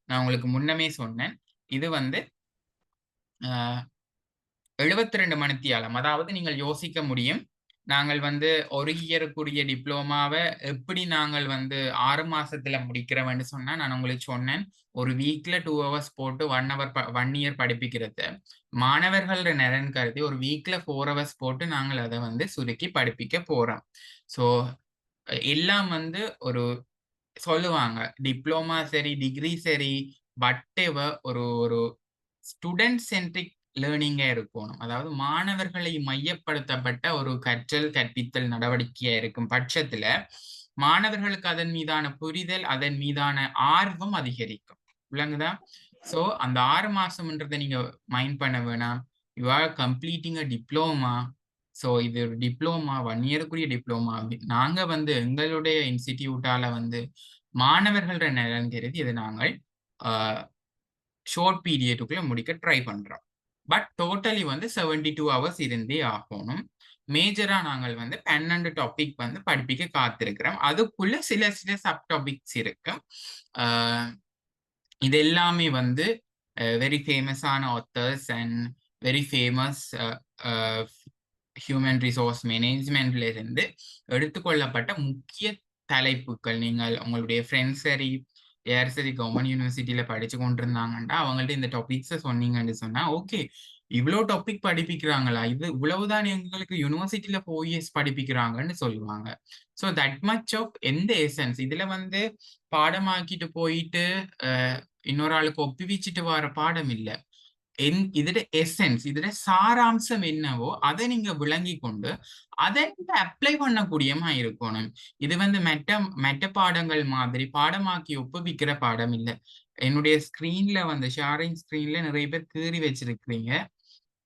நான் உங்களுக்கு முன்னமே சொன்னேன், இது வந்து 72 மணித்தியாலம். அதாவது நீங்கள் யோசிக்க முடியும், நாங்கள் வந்து ஒரு இயருக்குரிய டிப்ளோமாவை எப்படி நாங்கள் வந்து 6 மாசத்துல முடிக்கிறோம்னு சொன்னா, நான் உங்களுக்கு சொன்னேன், ஒரு வீக்ல 2 hours போட்டு 1 இயர் படிப்பிக்கிறது மாணவர்கள் நலன் கருதி ஒரு வீக்ல 4 hours போட்டு நாங்கள் அதை வந்து சுருக்கி படிப்பிக்க போறோம். ஸோ எல்லாம் வந்து ஒரு சொல்லுவாங்க, டிப்ளோமா சரி டிகிரி சரி whatever, ஒரு ஸ்டூடெண்ட் சென்ட்ரிக் லேர்னிங்கா இருக்கணும். அதாவது மாணவர்களை மையப்படுத்தப்பட்ட ஒரு கற்றல் கற்பித்தல் நடவடிக்கையா இருக்கும் பட்சத்துல மாணவர்களுக்கு அதன் மீதான புரிதல், அதன் மீதான ஆர்வம் அதிகரிக்கும். விளங்குதா? சோ அந்த 6 மாசம்ன்றதை நீங்க மைண்ட் பண்ண வேணாம். You are completing a diploma, so இது ஒரு டிப்ளோமா 1 இயருக்குரிய டிப்ளோமா. நாங்க வந்து எங்களுடைய இன்ஸ்டிடியூட்டால வந்து மாணவர்களோட நலன் கருதி இதை நாங்கள் ஷார்ட் பீரியடுக்குள்ள முடிக்க ட்ரை பண்றோம். பட் டோட்டலி வந்து 72 ஹவர்ஸ் இருந்தே ஆகணும். மேஜரா நாங்கள் வந்து 12 டாபிக் வந்து படிப்பிக்க காத்திருக்கிறோம். அதுக்குள்ள சில சில சப் டாபிக்ஸ் இருக்கு. இது எல்லாமே வந்து வெரி ஃபேமஸான authors and very famous human resource மேனேஜ்மெண்ட்ல இருந்து எடுத்துக்கொள்ளப்பட்ட முக்கிய தலைப்புகள். நீங்கள் உங்களுடைய ஃப்ரெண்ட்ஸ் சரி யார் சரி கவர்மெண்ட் யூனிவர்சிட்டியில படிச்சு கொண்டிருந்தாங்கன்னா அவங்கள்ட்ட இந்த டாபிக்ஸை சொன்னீங்கன்னு சொன்னா ஓகே இவ்வளோ டாபிக் படிப்பிக்கிறாங்களா, இது இவ்வளவுதான் எங்களுக்கு யூனிவர்சிட்டியில போய் படிப்பிக்கிறாங்கன்னு சொல்லுவாங்க. ஸோ தட் மச் ஆஃப் எந்த எசன்ஸ் இதுல வந்து பாடமாக்கிட்டு போயிட்டு இன்னொரு ஆளுக்கு ஒப்புவிச்சுட்டு வர பாடம் இல்லை. இதோட எசன்ஸ் இதோட சாராம்சம் என்னவோ அதை நீங்க விளங்கி கொண்டு அதை நீங்க அப்ளை பண்ணக்கூடியமா இருக்கணும். இது வந்து மெட்ட பாடங்கள் மாதிரி பாடமாக்கி ஒப்புவிக்கிற பாடம் இல்லை. என்னுடைய ஸ்கிரீன்ல வந்து ஷேரிங் ஸ்கிரீன்ல நிறைய பேர் கீறி வச்சிருக்கிறீங்க.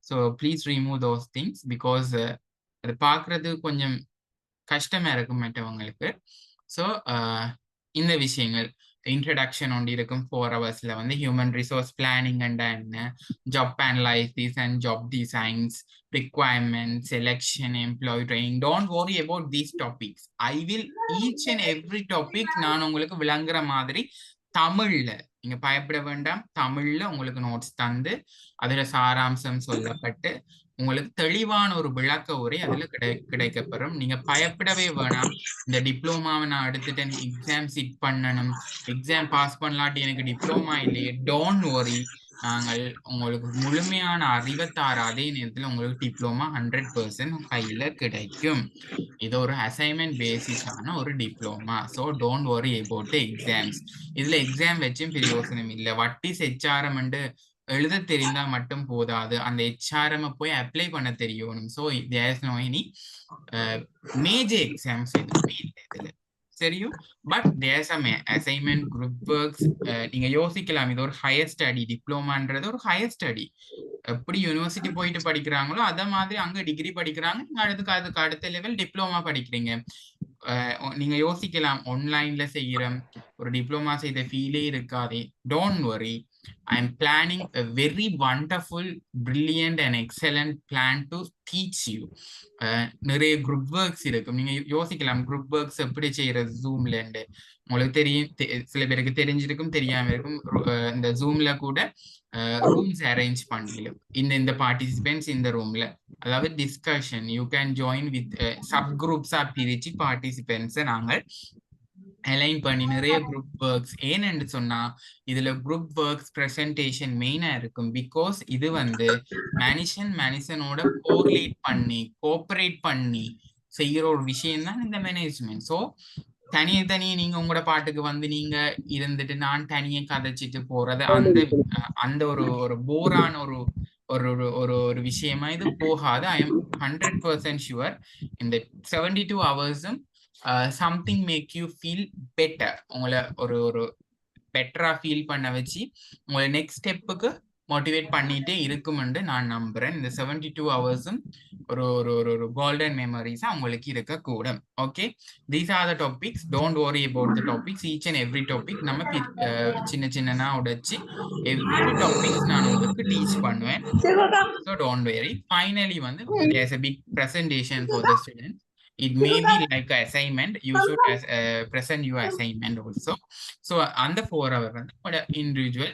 So please remove those things because அது பார்க்கறது கொஞ்சம் கஷ்டமா இருக்கும் மற்றவங்களுக்கு. ஸோ இந்த விஷயங்கள் இன்ட்ரடக்ஷன் ஒன்று இருக்கும் 4 ஹவர்ஸ்ல வந்து ஹியூமன் ரிசோர்ஸ் பிளானிங் அண்ட் என்ன, job analysis and job designs, requirement, selection, employee training. Don't worry about these topics. I will each and every topic நான் உங்களுக்கு விளங்குற மாதிரி தமிழ்ல, நீங்க பயப்பட வேண்டாம், தமிழ்ல உங்களுக்கு நோட்ஸ் தந்து அதுல சாராம்சம் சொல்லப்பட்டு உங்களுக்கு தெளிவான ஒரு விளக்க உரை அதுல கிடைக்கப்பெறும். நீங்க பயப்படவே வேணாம். இந்த டிப்ளோமாவை நான் எடுத்துட்டேன், எக்ஸாம் சிட் பண்ணணும், எக்ஸாம் பாஸ் பண்ணலாட்டி எனக்கு டிப்ளோமா இல்லையே, டோன்ட் வரி. நாங்கள் உங்களுக்கு முழுமையான அறிவை தார அதே நேரத்தில் உங்களுக்கு டிப்ளோமா 100% கையில கிடைக்கும். இது ஒரு அசைன்மெண்ட் பேசிஸான ஒரு diploma. So don't worry about exams. இதுல எக்ஸாம் வச்சும் பிரயோசனம் இல்லை. வட்டி HRM எழுத தெரிந்தா மட்டும் போதாது, அந்த HRM போய் அப்ளை பண்ண தெரியணும். So there's no any major exams எதுவுமே இல்லை இதுல, சரியும். But there's assignment group works. நீங்க யோசிக்கலாம் இது ஒரு ஹையர் ஸ்டடி, டிப்ளோமான்றது ஒரு ஹையர் ஸ்டடி. எப்படி யூனிவர்சிட்டி போயிட்டு படிக்கிறாங்களோ அத மாதிரி அங்க டிகிரி படிக்கிறாங்க, நீங்க அதுக்கு அடுத்த லெவல் டிப்ளோமா படிக்கிறீங்க. நீங்க யோசிக்கலாம் ஆன்லைன்ல செய்யற ஒரு டிப்ளோமா செய்த ஃபீலே இருக்காதே. Don't worry, I am planning a very wonderful, brilliant and excellent plan to teach you. நிறைய குரூப் ஒர்க்ஸ் இருக்கும். நீங்க யோசிக்கலாம் குரூப் ஒர்க்ஸ் எப்படி செய்யறது ஜூம்ல. உங்களுக்கு தெரியும், சில பேருக்கு தெரிஞ்சிருக்கும் தெரியாம இருக்கும். இந்த ஜூம்ல கூட ரூம்ஸ் அரேஞ்ச் பண்ணிடும். இந்த பார்ட்டிசிபென்ட்ஸ் இந்த ரூம்ல, அதாவது discussion you can join with sub குரூப்ஸா பிரிச்சு பார்ட்டிசிபென்ட்ஸை நாங்கள் அலைன் பண்ணி நிறைய குரூப் ஒர்க்ஸ். ஏன்னு சொன்னா இதுல குரூப் ஒர்க்ஸ் பிரசன்டேஷன் மெயினா இருக்கும். பிகாஸ் இது வந்து மனுஷனோட கோரிலேட் பண்ணி கோஆபரேட் பண்ணி செய்யற ஒரு விஷயம் தான் இந்த மேனேஜ்மெண்ட். ஸோ தனியே நீங்க உங்களோட பாட்டுக்கு வந்து நீங்க இருந்துட்டு நான் தனியே கதைச்சிட்டு போறது அந்த ஒரு போரான ஒரு ஒரு ஒரு ஒரு விஷயமா இது போகாது. ஐ எம் 100% ஷுவர் இந்த 72 ஹவர்ஸும் something make you feel better. உங்களை ஒரு ஒரு பெட்டரா ஃபீல் பண்ண வச்சு உங்களை நெக்ஸ்ட் ஸ்டெப்புக்கு மோட்டிவேட் பண்ணிட்டே இருக்குமென்று நான் நம்புறேன். இந்த 72 ஹவர்ஸும் ஒரு ஒரு ஒரு கோல்டன் மெமரிஸா உங்களுக்கு இருக்கக்கூடும். Okay, these are the topics. Don't worry about the topics. Each and every topic நம்ம சின்ன சின்னனா உடைச்சு எவ்ரி டாபிக்ஸ் நான் உங்களுக்கு டீச் பண்ணுவேன். So don't worry. ஃபைனலி வந்து there's a big presentation for the students. It may be like an assignment. You should present your assignment also. So அந்த 4 hour வந்து உங்களோட இண்டிவிஜுவல்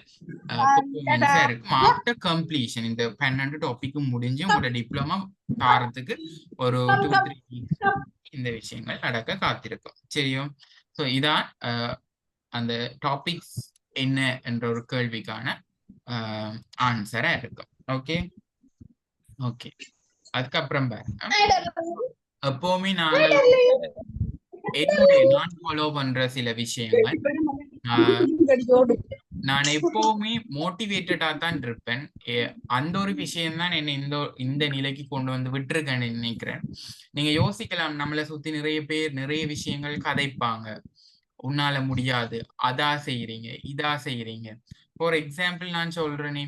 பெர்ஃபார்மன்ஸா இருக்கும். ஆஃப்டர் கம்ப்ளீஷன் இந்த 12 topic முடிஞ்சு உங்களோட டிப்ளமா பாரத்துக்கு ஒரு 2-3 வீக்ஸ் இந்த விஷயங்கள் நடக்க காத்திருக்கும். சரியும். ஸோ இதான் அந்த டாபிக்ஸ் என்ன என்ற ஒரு கேள்விக்கான ஆன்சரா இருக்கும். Okay okay. அதுக்கப்புறம் பாருங்க, எப்பவுமே நான் ஃபாலோ பண்ற சில விஷயங்கள், நான் எப்பவுமே மோட்டிவேட்டடா தான் இருப்பேன். அந்த ஒரு விஷயம் தான் என்னை இந்த நிலைக்கு கொண்டு வந்து விட்டுருக்கேன்னு நினைக்கிறேன். நீங்க யோசிக்கலாம், நம்மளை சுத்தி நிறைய பேர் நிறைய விஷயங்கள் கதைப்பாங்க. உன்னால முடியாது, அதா செய்யறீங்க, இதா செய்யறீங்க. ஃபார் எக்ஸாம்பிள் நான் சொல்றேனே,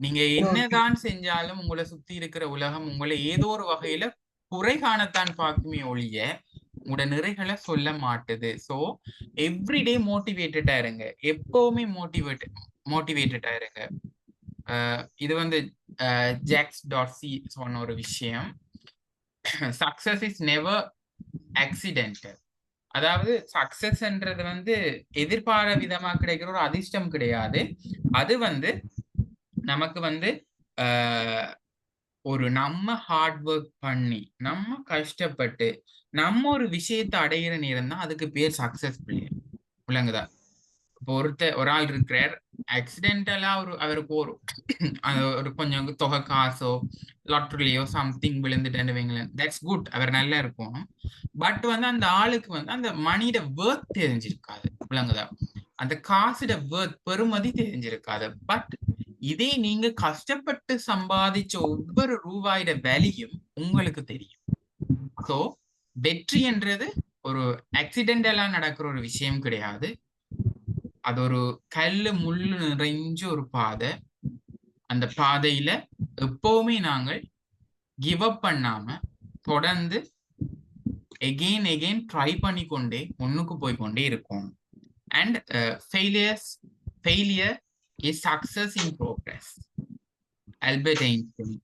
நீங்க என்னதான் செஞ்சாலும் உங்களை சுத்தி இருக்கிற உலகம் உங்களை ஏதோ ஒரு வகையில குறை காணத்தான் பார்க்குமே ஒழிய உங்களோட நிறைகளை சொல்ல மாட்டுது. ஸோ எவ்ரிடே மோட்டிவேட்டடா இருங்க, எப்பவுமே மோட்டிவேட்டடா இருங்க. இது வந்து ஜாக்ஸ்.சி சொன்ன ஒரு விஷயம். Success is never accidental. அதாவது சக்சஸ்ன்றது வந்து எதிர்பார விதமா கிடைக்கிற ஒரு அதிர்ஷ்டம் கிடையாது. அது வந்து நமக்கு வந்து ஒரு நம்ம ஹார்ட் ஒர்க் பண்ணி நம்ம கஷ்டப்பட்டு நம்ம ஒரு விஷயத்தை அடையிற நேரம் தான் அதுக்கு பேர் சக்சஸ். விளங்குதா? இப்போ ஒரு ஆள் இருக்கிறார், ஆக்சிடென்டலா அவருக்கு ஒரு கொஞ்சம் தொகை காசோ லாட்டரிலையோ சம்திங் விழுந்துட்டேன்னு வைங்களேன், தட்ஸ் குட், அவர் நல்லா இருக்கும். பட் வந்து அந்த ஆளுக்கு வந்து அந்த மணியோட வேர்த் தெரிஞ்சிருக்காது. விளங்குதா? அந்த காசோட வேர்த், பெருமதி தெரிஞ்சிருக்காது. பட் இதே நீங்க கஷ்டப்பட்டு சம்பாதிச்ச ஒவ்வொரு ரூபாயோட வேல்யூம் உங்களுக்கு தெரியும். ஸோ வெற்றி என்றது ஒரு ஆக்சிடென்டலா நடக்கிற ஒரு விஷயம் கிடையாது. அது ஒரு கல்லு முள்ளு நிறைஞ்ச ஒரு பாதை. அந்த பாதையில எப்பவுமே நாங்கள் கிவ் அப் பண்ணாம தொடர்ந்து எகெயின் எகெயின் ட்ரை பண்ணிக்கொண்டே முன்னுக்கு போய்கொண்டே இருக்கோம். And failure is success in progress. Albert Einstein.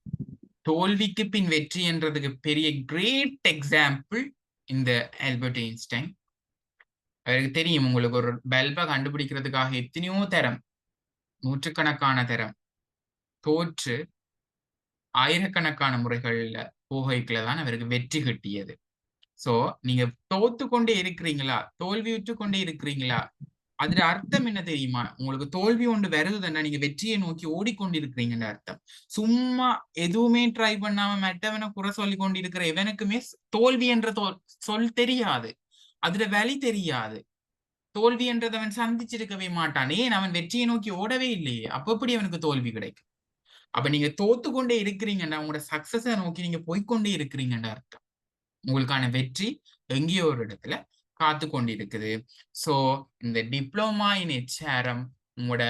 தோல்விக்கு பின் வெற்றி என்றதுக்கு பெரிய கிரேட் எக்ஸாம்பிள் இந்த ஆல்பர்ட் ஐன்ஸ்டைன். அவருக்கு தெரியும், உங்களுக்கு ஒரு பல்பை கண்டுபிடிக்கிறதுக்காக எத்தனையோ தரம், நூற்றுக்கணக்கான தரம் தோற்று ஆயிரக்கணக்கான முறைகள்ல போகைக்குள்ள தான் அவருக்கு வெற்றி கிட்டியது. சோ நீங்க தோத்து கொண்டே இருக்கிறீங்களா, தோல்வியுற்று கொண்டே இருக்கிறீங்களா, அதுல அர்த்தம் என்ன தெரியுமா? உங்களுக்கு தோல்வி ஒன்று வருதுன்னா நீங்க வெற்றியை நோக்கி ஓடிக்கொண்டிருக்கிறீங்கன்னு அர்த்தம். சும்மா எதுவுமே ட்ரை பண்ணாம மெட்டவனை குறை சொல்லி கொண்டிருக்கிற எவனுக்குமே தோல்வி என்ற சொல் தெரியாது, அதுல வழி தெரியாது. தோல்வி என்றதை அவன் சந்திச்சிருக்கவே மாட்டான். ஏன்? அவன் வெற்றியை நோக்கி ஓடவே இல்லையே. அப்ப எப்படி அவனுக்கு தோல்வி கிடைக்கும்? அப்ப நீங்க தோத்து கொண்டே இருக்கிறீங்கன்னா உங்களோட சக்சஸை நோக்கி நீங்க போய்கொண்டே இருக்கிறீங்கன்னு அர்த்தம். உங்களுக்கான வெற்றி எங்கேயோ ஒரு இடத்துல காத்து கொண்டு இருக்குது. ஸோ இந்த டிப்ளமா இன் ஹெச்ஆர்எம் உங்களோட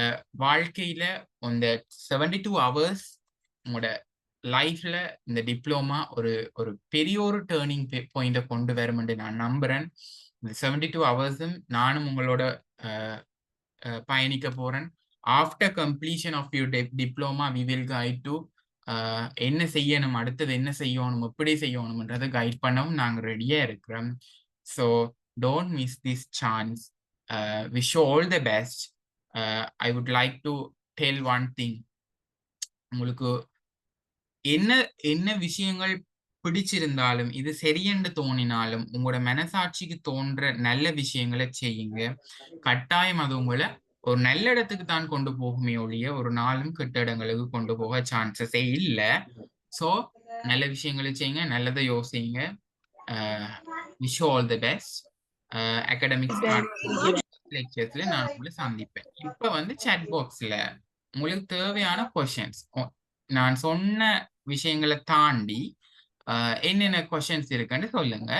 வாழ்க்கையில இந்த 72 hours உங்களோட லைஃப்ல இந்த டிப்ளமா ஒரு பெரிய ஒரு டேர்னிங் பாயிண்ட கொண்டு வரும் என்று நான் நம்புறேன். இந்த 72 hours நானும் உங்களோட பயணிக்க போறேன். After completion of your diploma we will guide to என்ன செய்யணும், அடுத்தது என்ன செய்யணும், எப்படி செய்யணும்ன்றதை கைட் பண்ணவும் நாங்கள் ரெடியா இருக்கிறோம். So don't miss this chance. Wish all the best. I would like to tell one thing. உங்களுக்கு என்ன என்ன விஷயங்கள் பிடிச்சிருந்தாலும், இது சரியென்று தோணினாலும், உங்களோட மனசாட்சிக்கு தோன்ற நல்ல விஷயங்களை செய்யுங்க. கட்டாயம் அது உங்களை ஒரு நல்ல இடத்துக்கு தான் கொண்டு போகுமே ஒழிய ஒரு நாளும் கெட்ட இடங்களுக்கு கொண்டு போக சான்சஸே இல்லை. ஸோ நல்ல விஷயங்களை செய்யுங்க, நல்லதை யோசிங்க. Wish all the best. Academic லெக்சர்ஸ்ல நான் உங்களை சந்திப்பேன். இப்ப வந்து சாட் பாக்ஸ்ல உங்களுக்கு தேவையான கொஷின்ஸ், நான் சொன்ன விஷயங்களை தாண்டி என்னென்ன கொஷின்ஸ் இருக்குன்னு சொல்லுங்க.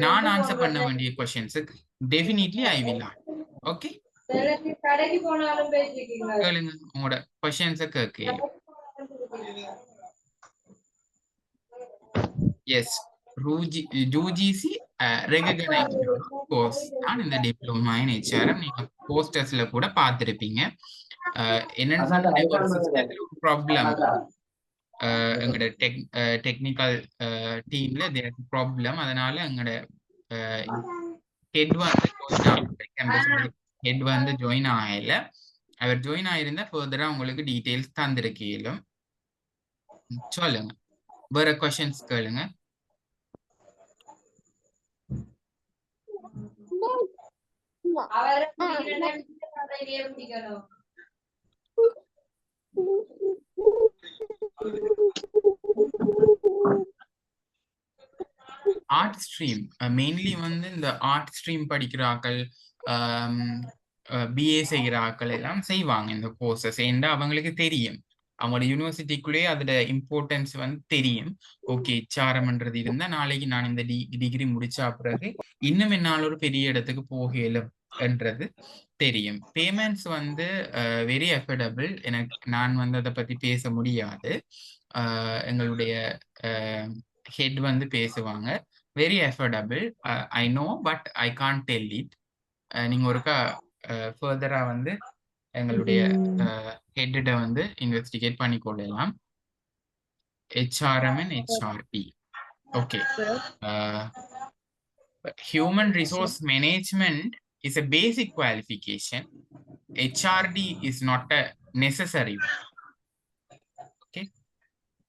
நான் ஆன்சர் பண்ண வேண்டிய கொஷின்ஸுக்கு டெஃபினிட்லி ஐ வில் ஆன். ஓகே, கேளுங்க, உங்களோட கொஷின்ஸை கேட்க. எஸ், யூஜிசி ரெகக்னைஸ்ட் கோர்ஸ் தான் இந்த டிப்ளமா இன் ஹெச்ஆர்எம். நீங்க போஸ்டர்ஸ்ல கூட பார்த்திருப்பீங்க. என்னன்னு சொன்னா ஒரு சிஸ்டத்துல ஒரு ப்ராப்ளம், எங்களோட டெக்னிக்கல் டீம்ல ப்ராப்ளம். அதனால எங்களோட ஹெட் வந்து ஹெட் வந்து ஜாயின் ஆகல. அவர் ஜாயின் ஆயிருந்தா ஃபர்தரா உங்களுக்கு டீடைல்ஸ் தந்திருக்கீங்களும். சொல்லுங்க, வேற கொஸ்டின்ஸ் கேளுங்க. ஆர்ட் ஸ்ட்ரீம் மெயின்லி வந்து இந்த ஆர்ட் ஸ்ட்ரீம் படிக்கிறாக்கள், பிஏ செய்கிறாக்கள் எல்லாம் செய்வாங்க இந்த கோர்சஸ். ஏன்னா அவங்களுக்கு தெரியும், அவங்களோட யூனிவர்சிட்டிக்குள்ளேயே அதோட இம்பார்ட்டன்ஸ் வந்து தெரியும். ஓகே, ஹெச்ஆர்எம்ன்றது இருந்தா நாளைக்கு நான் இந்த டிகிரி முடிச்சா பிறகு இன்னும் என்னால் ஒரு பெரிய இடத்துக்கு போகலும் என்றது தெரியும். பேமெண்ட்ஸ் வந்து வெரி அஃபோர்டபுள். நான் வந்து அதை பத்தி பேச முடியாது. எங்களுடைய ஹெட் வந்து பேசுவாங்க. Very affordable. I know but I can't del it. நீங்க ஒருக்கா ஃபர்தரா வந்து எங்களுடைய ஹெட்ட வந்து இன்வெஸ்டிகேட் பண்ணி கொள்ளலாம். HRM and HRP. Okay. Human resource management is a basic qualification. HRD is not a necessary one. Okay.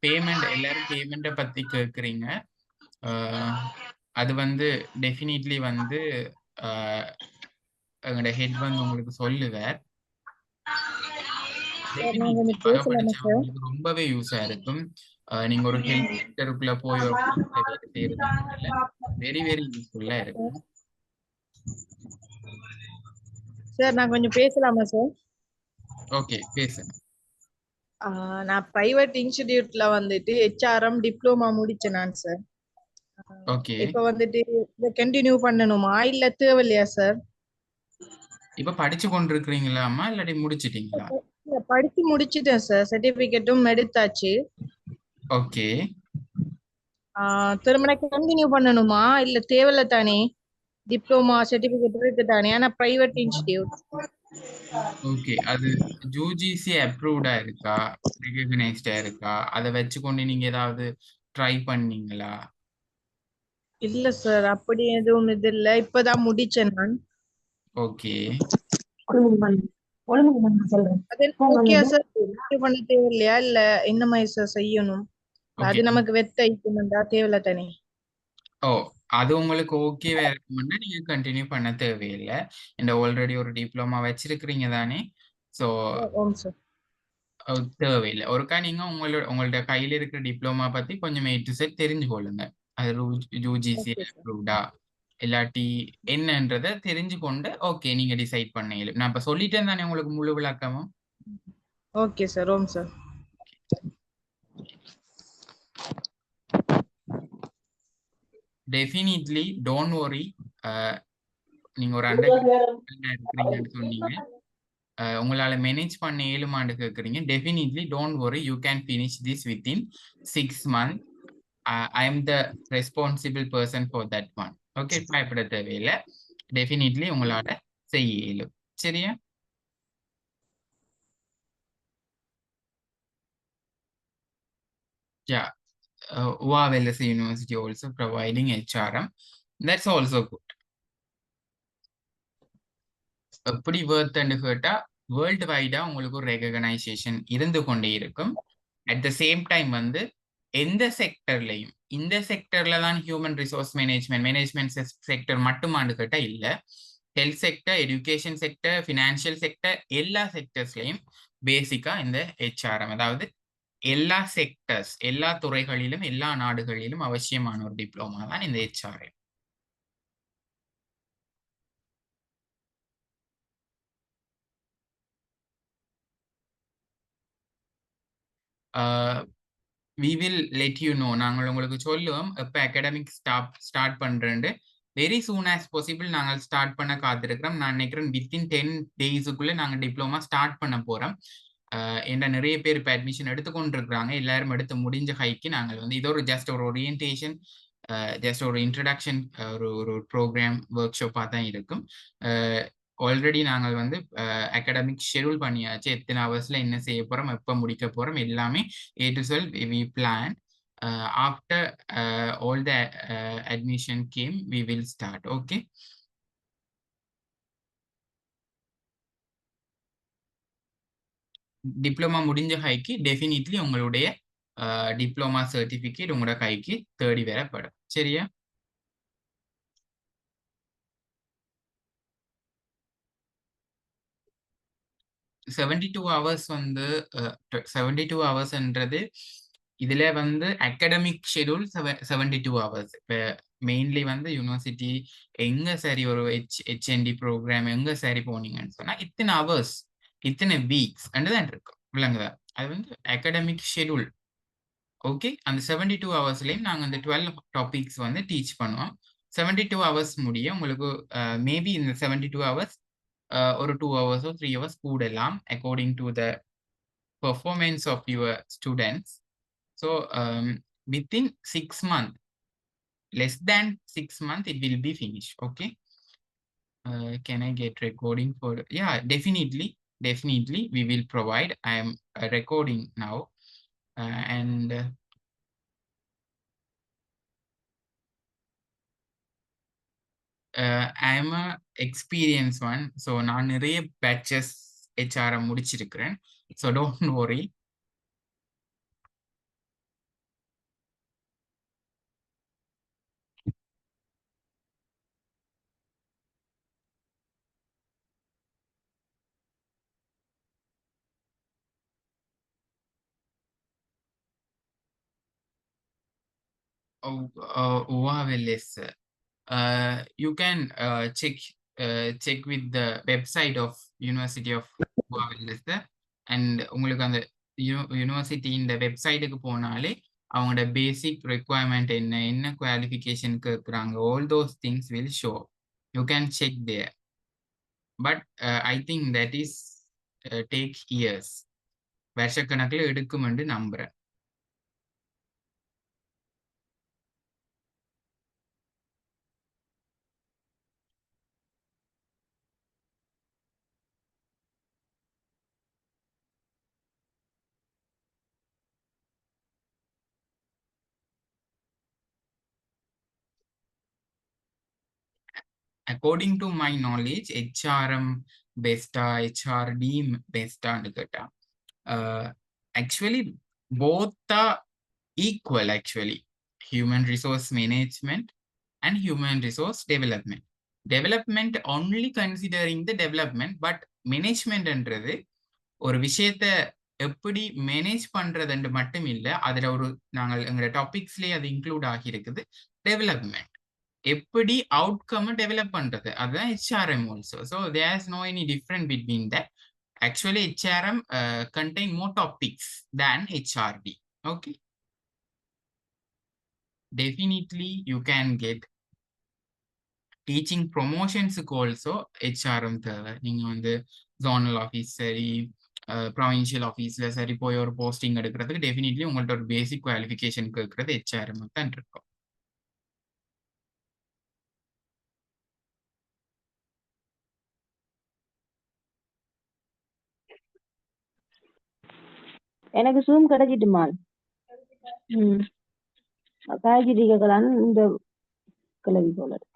Payment, எல்லாரும் பேமெண்ட்டை பற்றி கேட்குறீங்க. அது வந்து டெஃபினிட்லி வந்து எங்களோட ஹெட் வந்து உங்களுக்கு சொல்லுவார். உங்களுக்கு ரொம்பவே யூஸா இருக்கும். நீங்க ஒரு ஹெல்த் செக்டருக்குள்ள போய் ஒரு வேலை செய்யறதுனால வெரி வெரி யூஸ்ஃபுல்லா இருக்கும். சார் நான் கொஞ்சம் பேசலாமா சார்? ஓகே, பேசுங்க. நான் பிரைவேட் இன்ஸ்டிடியூட்ல வந்துட்டு HRM டிப்ளமா முடிச்சேன் நான் சார். ஓகே. இப்போ வந்துட்டு இத கண்டினியூ பண்ணணுமா இல்ல தேவையில்லையா சார்? இப்ப படிச்சு கொண்டிருக்கிறீங்களாமா இல்லாட்டி முடிச்சிட்டீங்களா? படிச்சு முடிச்சிட்டேன் சார், சர்டிபிகேட்டும் எடுத்தாச்சு. ஓகே. திரும்ப கண்டினியூ பண்ணணுமா இல்ல தேவையில்ல தானே? டிப்ளமா சர்டிபிகேட் இருக்கு தானே, ஆனா பிரைவேட் இன்ஸ்டிடியூட். ஓகே, அது யூஜிசி அப்ரூவ்டா இருக்கா, ரெகக்னைஸ்டா இருக்கா, அதை வச்சுக்கொண்டு நீங்க ஏதாவது ட்ரை பண்ணீங்களா? இல்ல சார், அப்படி எதுவும் இது இல்ல, இப்பதான் முடிச்சேன் நான். ஓகே. ஓகே சார், பண்ண தேவையில்லையா இல்ல என்ன மாதிரி சார் செய்யணும்? அது நமக்கு வெத்தா தேவையில்ல தானே? ஓ, அது உங்களுக்கு ஓகேவா இருக்கும்னா நீங்க கண்டினியூ பண்ண தேவையில்லை. இந்த ஆல்ரெடி ஒரு டிப்ளமா வச்சிருக்கிறீங்க தானே, ஸோ தேவையில்லை. ஒருக்கா நீங்க உங்கள்ட்ட கையில இருக்கிற டிப்ளமா பத்தி கொஞ்சம் A to Z தெரிஞ்சு கொள்ளுங்க. அது யூஜிசி அப்ரூவ்டா இல்லாட்டி என்னன்றதை தெரிஞ்சு கொண்டு ஓகே நீங்க டிசைட் பண்ணீங்க. நான் இப்ப சொல்லிட்டேன் தானே உங்களுக்கு முழு விளக்கமும். Okay sir. ஓம் சார். Definitely don't worry. நீங்க ஒரு இருக்கிறீங்கன்னு சொன்னீங்க, உங்களால மேனேஜ் பண்ண 7 ஆண்டு கேட்குறீங்க. Definitely don't worry, you can finish this within 6 months. I am the responsible person for that one. Okay, பயப்பட தேவையில்லை. டெஃபினிட்லி உங்களால செய்ய இயலும். சரியா? Yeah. Wales University also providing HRM. That's also good. எப்படி வேர்த்துன்னு கேட்டா வேர்ல்டு வைடா உங்களுக்கு ஒரு ரெகனைசேஷன் இருந்து கொண்டே இருக்கும். அட் த சேம் டைம் வந்து எந்த செக்டர்லையும், இந்த செக்டர்ல தான் ஹியூமன் ரிசோர்ஸ் மேனேஜ்மெண்ட் செக்டர் மட்டுமான்னு கேட்டா இல்லை. Health sector, education sector, financial sector, எல்லா செக்டர்ஸ்லையும் பேசிக்கா இந்த HRM, அதாவது எல்லா செக்டர்ஸ், எல்லா துறைகளிலும் எல்லா நாடுகளிலும் அவசியமான ஒரு டிப்ளமா தான் இந்த HRM. we will let you know. நாங்கள் உங்களுக்கு சொல்லுவோம் எப்போ அகாடமிக் ஸ்டார்ட் பண்றேன்னு. வெரி சூன் ஆஸ் பாசிபிள் நாங்கள் ஸ்டார்ட் பண்ண காத்திருக்கிறோம். நான் நினைக்கிறேன் வித்தின் 10 daysக்குள்ள நாங்கள் டிப்ளமா ஸ்டார்ட் பண்ண போறோம். ஏன்னா நிறைய பேர் இப்போ அட்மிஷன் எடுத்துக்கொண்டிருக்கிறாங்க. எல்லாரும் எடுத்து முடிஞ்ச ஹைக்கு நாங்கள் வந்து இது ஒரு ஜஸ்ட் ஒரு ஓரியன்டேஷன், ஜஸ்ட் ஒரு இன்ட்ரடக்ஷன், ஒரு ப்ரோக்ராம் ஒர்க் ஷாப்பாக தான் இருக்கும். ஆல்ரெடி நாங்கள் வந்து அகாடமிக் ஷெடியூல் பண்ணியாச்சு. எத்தனை ஹவர்ஸ்ல என்ன செய்ய போறோம், எப்போ முடிக்க போறோம், எல்லாமே A to Z we plan. After all the admission came, we will start. Okay. Diploma முடிஞ்ச கைக்கு டெஃபினிட்லி உங்களுடைய டிப்ளமா சர்டிபிகேட் உங்களோட கைக்கு தேடி வரப்படும். சரியா? $72 வந்து 72 ஹவர்ஸ்ன்றது இதுல வந்து அகாடமிக் ஷெடியூல் 72 ஹவர்ஸ். இப்போ மெயின்லி வந்து யூனிவர்சிட்டி எங்க சரி ஒரு HND ப்ரோக்ராம் எங்க சரி போனீங்கன்னு சொன்னா இத்தனை ஹவர்ஸ், இத்தனை வீக்ஸ் தான் இருக்கும். விளங்குதா? அது வந்து அகாடமிக் ஷெடியூல். ஓகே, அந்த 72 ஹவர்ஸ்லையும் நாங்கள் இந்த 12 டாபிக்ஸ் வந்து டீச் பண்ணுவோம். 72 ஹவர்ஸ் முடிய உங்களுக்கு மேபி இந்த 72 ஹவர்ஸ் ஒரு 2 ஹவர்ஸோ 3 ஹவர்ஸ் கூடலாம் according to the performance of your students. So within 6 months, less than 6 months it will be finished. Okay. Can I get recording for? Yeah, definitely we will provide. I am recording now, and I am a experienced one, so நான் நிறைய batches HRM முடிச்சிருக்கிறேன், so don't worry. Yes, you can check with the website of University of Wellness, and உங்களுக்கு அந்த university இந்த வெப்சைட்டுக்கு போனாலே அவங்களோட basic requirement என்ன qualification கேட்குறாங்க, all those things will show. You can check there, but I think that is take years, வருஷக்கணக்கில் எடுக்குமென்று நம்புறேன். According to my knowledge, HRM best, HRD best, actually both are equal. Actually, human resource management and human resource development only considering the development, but management என்றது ஒரு விஷயத்தை எப்படி manage பண்றதுன்னு மட்டும் இல்லை, அதுல ஒரு நாங்கள் எங்களோட டாபிக்ஸ்லயே அது இன்க்ளூட் ஆகியிருக்குது. டெவலப்மெண்ட் எப்படி அவுட்கம் டெவலப் பண்றது, அதுதான் HRM also. So there is no any different between that. Actually HRM contain more topics than HRD. Okay, definitely you can get teaching ப்ரொமோஷன்ஸுக்கு ஆல்சோ ஹெச்ஆர்எம் தேவை. நீங்கள் வந்து ஜோனல் ஆஃபீஸ் சரி, provincial ஆஃபீஸில் சரி போய் ஒரு போஸ்டிங் எடுக்கிறதுக்கு டெஃபினெட்லி உங்கள்ட்ட ஒரு பேசிக் குவாலிஃபிகேஷன் கேட்கறது ஹெச்ஆர்எம் தான் இருக்கும். எனக்கு ஜூம் கிடைச்சிட்டுமால். காய்கறி கேட்கலான்னு இந்த கிளவி போல இருக்கு.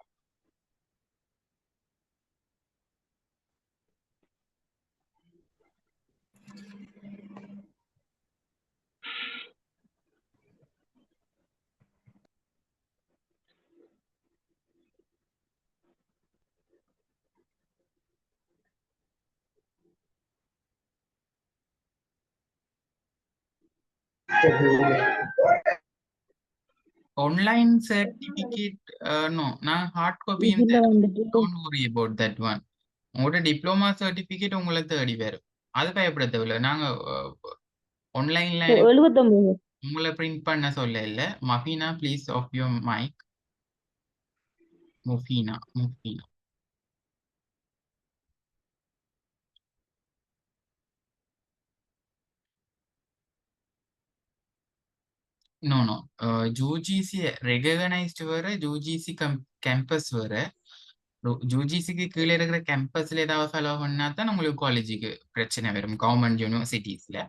Online certificate no, non hard copy, don't worry about that one. உங்களோட டிப்ளமா சர்டிஃபிகேட் உங்களை தேடி வரும், அது பயப்பட தேவையில்ல. நாங்க ஆன்லைன்ல 79 உங்களை பிரிண்ட் பண்ண சொல்ல இல்லை. Mafeena please off your mic. Mufeena no UGC recognised வேற, யூஜிசி கேம்பஸ் வேற. யூஜிசிக்கு கீழே இருக்கிற கேம்பஸ்ல ஏதாவது ஃபாலோ பண்ணா தான் உங்களுக்கு காலேஜுக்கு பிரச்சனை வரும். கவர்மெண்ட் யூனிவர்சிட்டிஸ்ல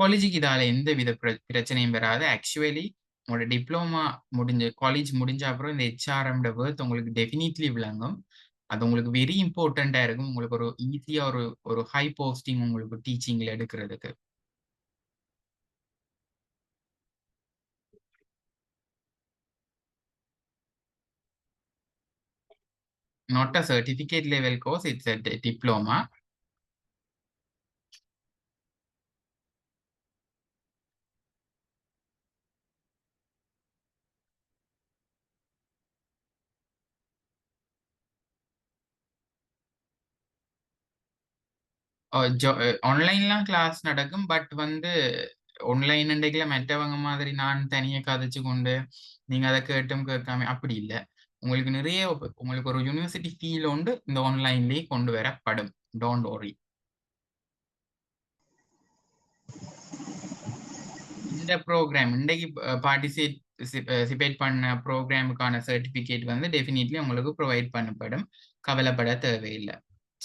காலேஜுக்கு இதால எந்த வித பிரச்சனையும் வராது. ஆக்சுவலி உங்களோட டிப்ளமா காலேஜ் முடிஞ்ச அப்புறம் இந்த ஹெச்ஆர்எம் வேர்த் உங்களுக்கு டெஃபினெட்லி விளங்கும். அது உங்களுக்கு வெரி இம்பார்ட்டண்டா இருக்கும். உங்களுக்கு ஒரு ஈஸியா ஒரு ஹை போஸ்டிங் உங்களுக்கு டீச்சிங்ல எடுக்கிறதுக்கு. Not a certificate level course, it's a diploma. ஆன்லைன்லாம் கிளாஸ் நடக்கும், பட் வந்து ஆன்லைன் இன்றைக்குல மற்றவங்க மாதிரி நான் தனியாக கதைச்சு கொண்டு நீங்க அதை கேட்டும் கேட்காம அப்படி இல்லை. உங்களுக்கு நிறைய உங்களுக்கு ஒரு யூனிவர்சிட்டி ஃபீல் உண்டு இந்த ஆன்லைன்லேயே கொண்டு வரப்படும். Don't worry. இந்த ப்ரோக்ராம் இன்றைக்கு பார்ட்டிசிபேட் பண்ண ப்ரோக்ராமுக்கான சர்டிஃபிகேட் வந்து டெஃபினெட்லி உங்களுக்கு ப்ரொவைட் பண்ணப்படும். கவலைப்பட தேவையில்லை.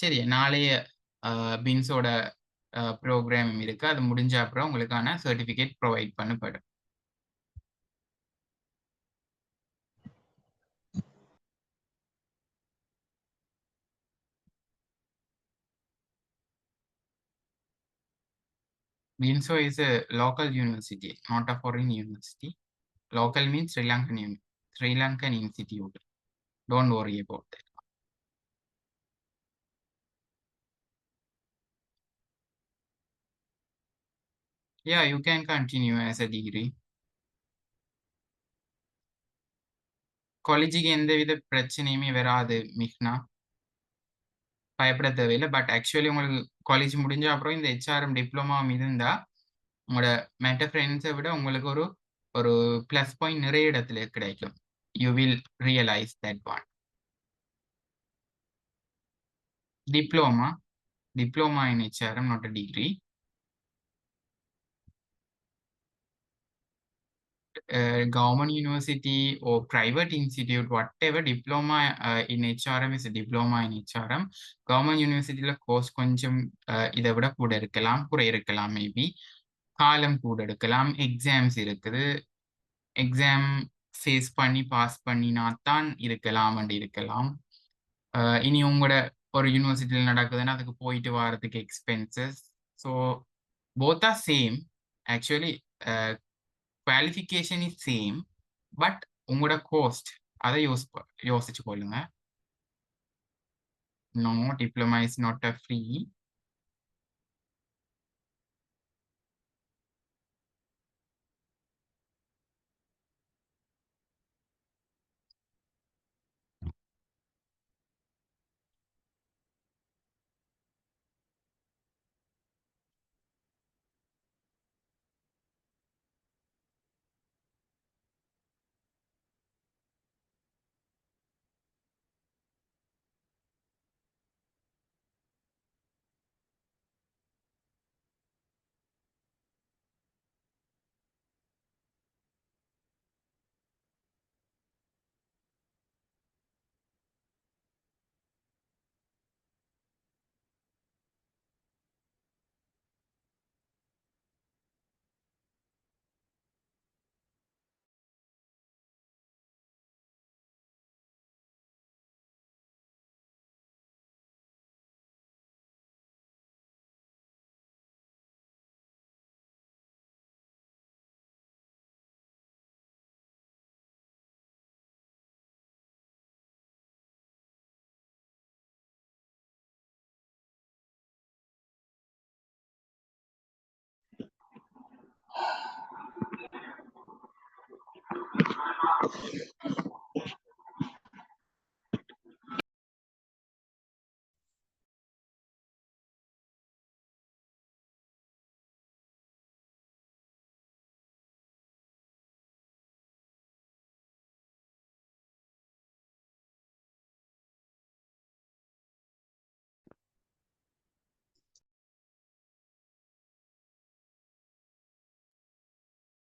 சரி, நாளைய பின்ஸோட ப்ரோக்ராம் இருக்கு. அது முடிஞ்ச அப்புறம் உங்களுக்கான சர்டிஃபிகேட் ப்ரொவைட் பண்ணப்படும். BINSO is a local university, not a foreign university. Local means Sri Lankan institute. Don't worry about that. Yeah, you can continue as a degree. காலேஜுக்கு எந்தவித பிரச்சனையுமே வராது மிக்னா, பயப்பட தேவையில்லை. பட் ஆக்சுவலி உங்களுக்கு காலேஜ் முடிஞ்ச அப்புறம் இந்த ஹெச்ஆர்எம் டிப்ளமா இருந்தால் உங்களோட மெட்ட ஃப்ரெண்ட்ஸை விட உங்களுக்கு ஒரு ஒரு ப்ளஸ் பாயிண்ட் நிறைய இடத்துல கிடைக்கும். You will realise that one. Diploma in HRM, not a degree. Government university or private institute, whatever, diploma in HRM is a diploma in HRM. Government university course கொஞ்சம் இதை விட கூட இருக்கலாம், குறை இருக்கலாம், மேபி காலம் கூட எடுக்கலாம். எக்ஸாம்ஸ் இருக்குது, எக்ஸாம் ஃபேஸ் பண்ணி பாஸ் பண்ணினா தான் இருக்கலாம். இனி உங்களோட ஒரு யூனிவர்சிட்டியில் நடக்குதுன்னா அதுக்கு போயிட்டு வரதுக்கு expenses. So both are same. Actually qualification is same, but உங்களோட கோஸ்ட் அதை யோசிச்சு கொள்ளுங்க. No, diploma is not a free.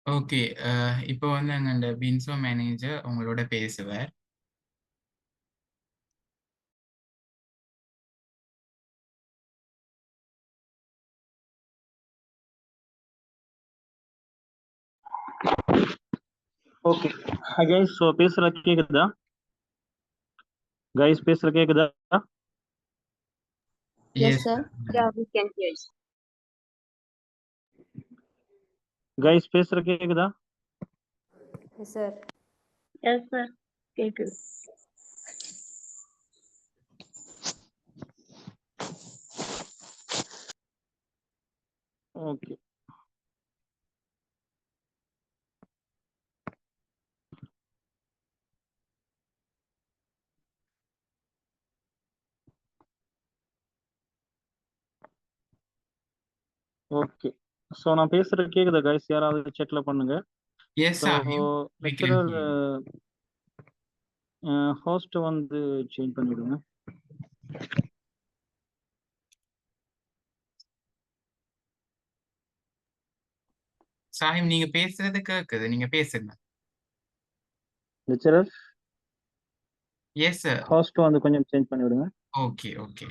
Okay, இப்போ வந்து எங்க பின்சோ மேனேஜர் உங்களோட பேசுவார். ஓகே கைஸ், ஸோ பேசுற கேக்குதா? கைஸ் பேசுற கேக்குதா? Yes, sir. Yeah, we can hear you. Guys பேசுற கேக்குதா? Yes, sir. Yes, sir. கேக்குது. ஓகே. ஓகே, ஸோ நான் பேசுறது கேக்குதா கைஸ்? யாராவது செக்ல பண்ணுங்க. yes so sir, we can lecturer hear you. Host வந்து சேஞ்ச் பண்ணிடுங்க. சாஹிப் நீங்க பேசுறது கேக்குது, நீங்க பேசுங்க. Lecturer yes sir. ஹோஸ்ட் வந்து கொஞ்சம் சேஞ்ச் பண்ணி விடுங்க. Okay okay.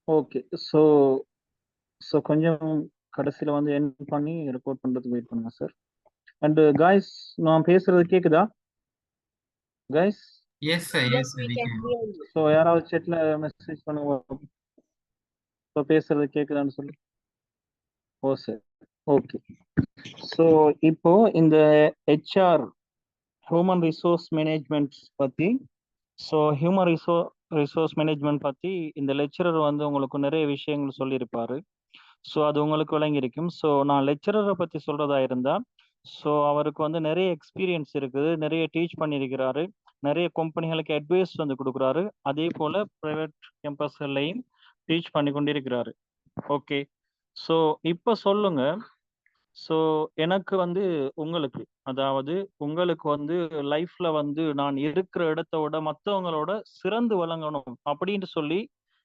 Okay. So so கொஞ்சம் கடைசியில வந்து என் பண்ணி ரெக்கார்ட் பண்றதுக்கு வெயிட் பண்ணுங்க சார். அண்ட் காய்ஸ் நான் பேசுறது கேக்குதா guys? Yes sir. Yes, yes we can hear you. So யாராவது செட்ல மெசேஜ் பண்ணுங்க. இப்போ பேசுறது கேக்குதான்னு சொல்லி. ஓ சார், ஓகே. ஸோ இப்போ இந்த HR ஹியூமன் ரிசோர்ஸ் மேனேஜ்மெண்ட் பத்தி, ஸோ ஹியூமன் ரிசோர்ஸ் மேனேஜ்மெண்ட் பத்தி இந்த லெக்சரர் வந்து உங்களுக்கு நிறைய விஷயங்கள் சொல்லியிருப்பாரு. ஸோ அது உங்களுக்கு விளங்கியிருக்கும். ஸோ நான் லெக்சரரை பத்தி சொல்றதா இருந்தா, ஸோ அவருக்கு வந்து நிறைய எக்ஸ்பீரியன்ஸ் இருக்குது, நிறைய டீச் பண்ணியிருக்கிறாரு, நிறைய கம்பெனிகளுக்கு அட்வைஸ் வந்து கொடுக்குறாரு, அதே போல பிரைவேட் கேம்பஸ்கள்லையும் டீச் பண்ணி கொண்டிருக்கிறாரு. ஓகே. ஸோ இப்போ சொல்லுங்க. ஸோ எனக்கு வந்து உங்களுக்கு, அதாவது உங்களுக்கு வந்து லைஃப்ல வந்து நான் இருக்கிற இடத்த விட மற்றவங்களோட சிறந்து விளங்கணும் அப்படின்னு சொல்லி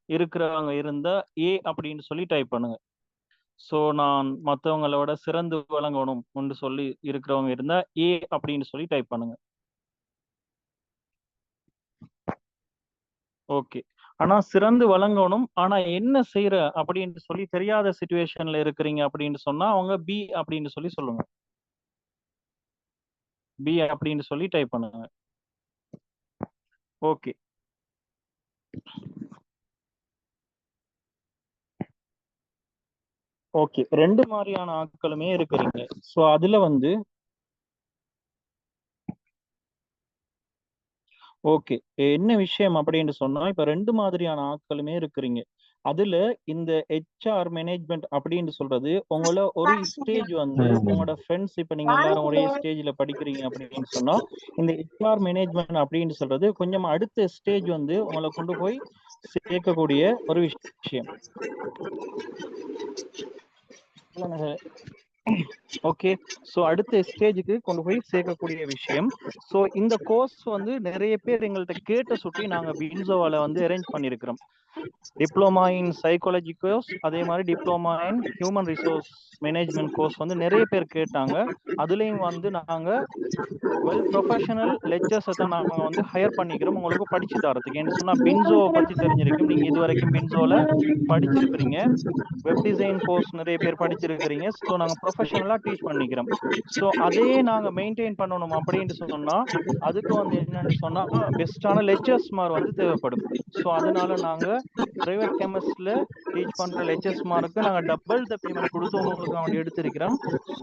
இருக்கிறவங்க இருந்தா ஏ அப்படின்னு சொல்லி டைப் பண்ணுங்க. ஸோ நான் மற்றவங்களோட சிறந்து விளங்கணும் என்று சொல்லி இருக்கிறவங்க இருந்தா ஏ அப்படின்னு சொல்லி டைப் பண்ணுங்க. ஓகே. ஆனா சிறந்து வழங்கணும், ஆனா என்ன செய்யற அப்படின்னு சொல்லி தெரியாத சிச்சுவேஷன்ல இருக்கிறீங்க அப்படின்னு சொன்னா அவங்க பி அப்படின்னு சொல்லி சொல்லுங்க. பி அப்படின்னு சொல்லி டைப் பண்ணுங்க. ஓகே. ஓகே, ரெண்டு மாதிரியான ஆட்களுமே இருக்கிறீங்க. ஸோ அதுல வந்து ஓகே என்ன விஷயம் அப்படின்னு சொன்னா, இப்ப ரெண்டு மாதிரியான ஆட்களுமே இருக்கிறீங்க. அதுல இந்த HR மேனேஜ்மெண்ட் அப்படின்னு சொல்றது உங்களை ஒரு ஸ்டேஜ் வந்து உங்களோட ஃப்ரெண்ட்ஸ், இப்ப நீங்க எல்லாரும் ஒரே ஸ்டேஜ்ல படிக்கிறீங்க அப்படின்னு சொன்னா, இந்த HR மேனேஜ்மெண்ட் அப்படின்னு சொல்றது கொஞ்சம் அடுத்த ஸ்டேஜ் வந்து உங்களை கொண்டு போய் சேர்க்கக்கூடிய ஒரு விஷயம். ஓகே. ஸோ அடுத்த ஸ்டேஜுக்கு கொண்டு போய் சேர்க்கக்கூடிய விஷயம். ஸோ இந்த கோர்ஸ் வந்து நிறைய பேர் எங்கள்கிட்ட கேட்ட சுட்டி நாங்கள் பின்சோவால வந்து அரேஞ்ச் பண்ணியிருக்கிறோம். டிப்ளமா இன் சைக்காலஜி கோர்ஸ், அதே மாதிரி diploma in human resource management course வந்து நிறைய பேர் கேட்டாங்க. அதுலேயும் வந்து நாங்கள் வெல் ப்ரொஃபஷனல் லெக்சர்ஸை தான் நாங்கள் வந்து ஹையர் பண்ணிக்கிறோம் உங்களுக்கு படிச்சு தரத்துக்கு. ஏன்னு சொன்னால் பின்சோவை பற்றி தெரிஞ்சிருக்கும், நீங்கள் இது வரைக்கும் பின்சோவில் படிச்சிருக்கிறீங்க, வெப் டிசைன் கோர்ஸ் நிறைய பேர் படிச்சிருக்கிறீங்க. ஸோ நாங்கள் ப்ரொஃபஷனலாக டீச் பண்ணிக்கிறோம். ஸோ அதையே நாங்கள் மெயின்டைன் பண்ணணும் அப்படின்னு சொன்னால் அதுக்கு வந்து என்னன்னு சொன்னால் பெஸ்ட்டான லெக்சர்ஸ் மாதிரி வந்து தேவைப்படும். ஸோ அதனால நாங்கள் பிரைவேட் கேம்பஸில் டீச் பண்ணுற லெக்சர்ஸ் மாருக்கு நாங்கள் டபுள் த பேமெண்ட் கொடுத்து உங்களுக்கு அவன் எடுத்திருக்கிறோம்.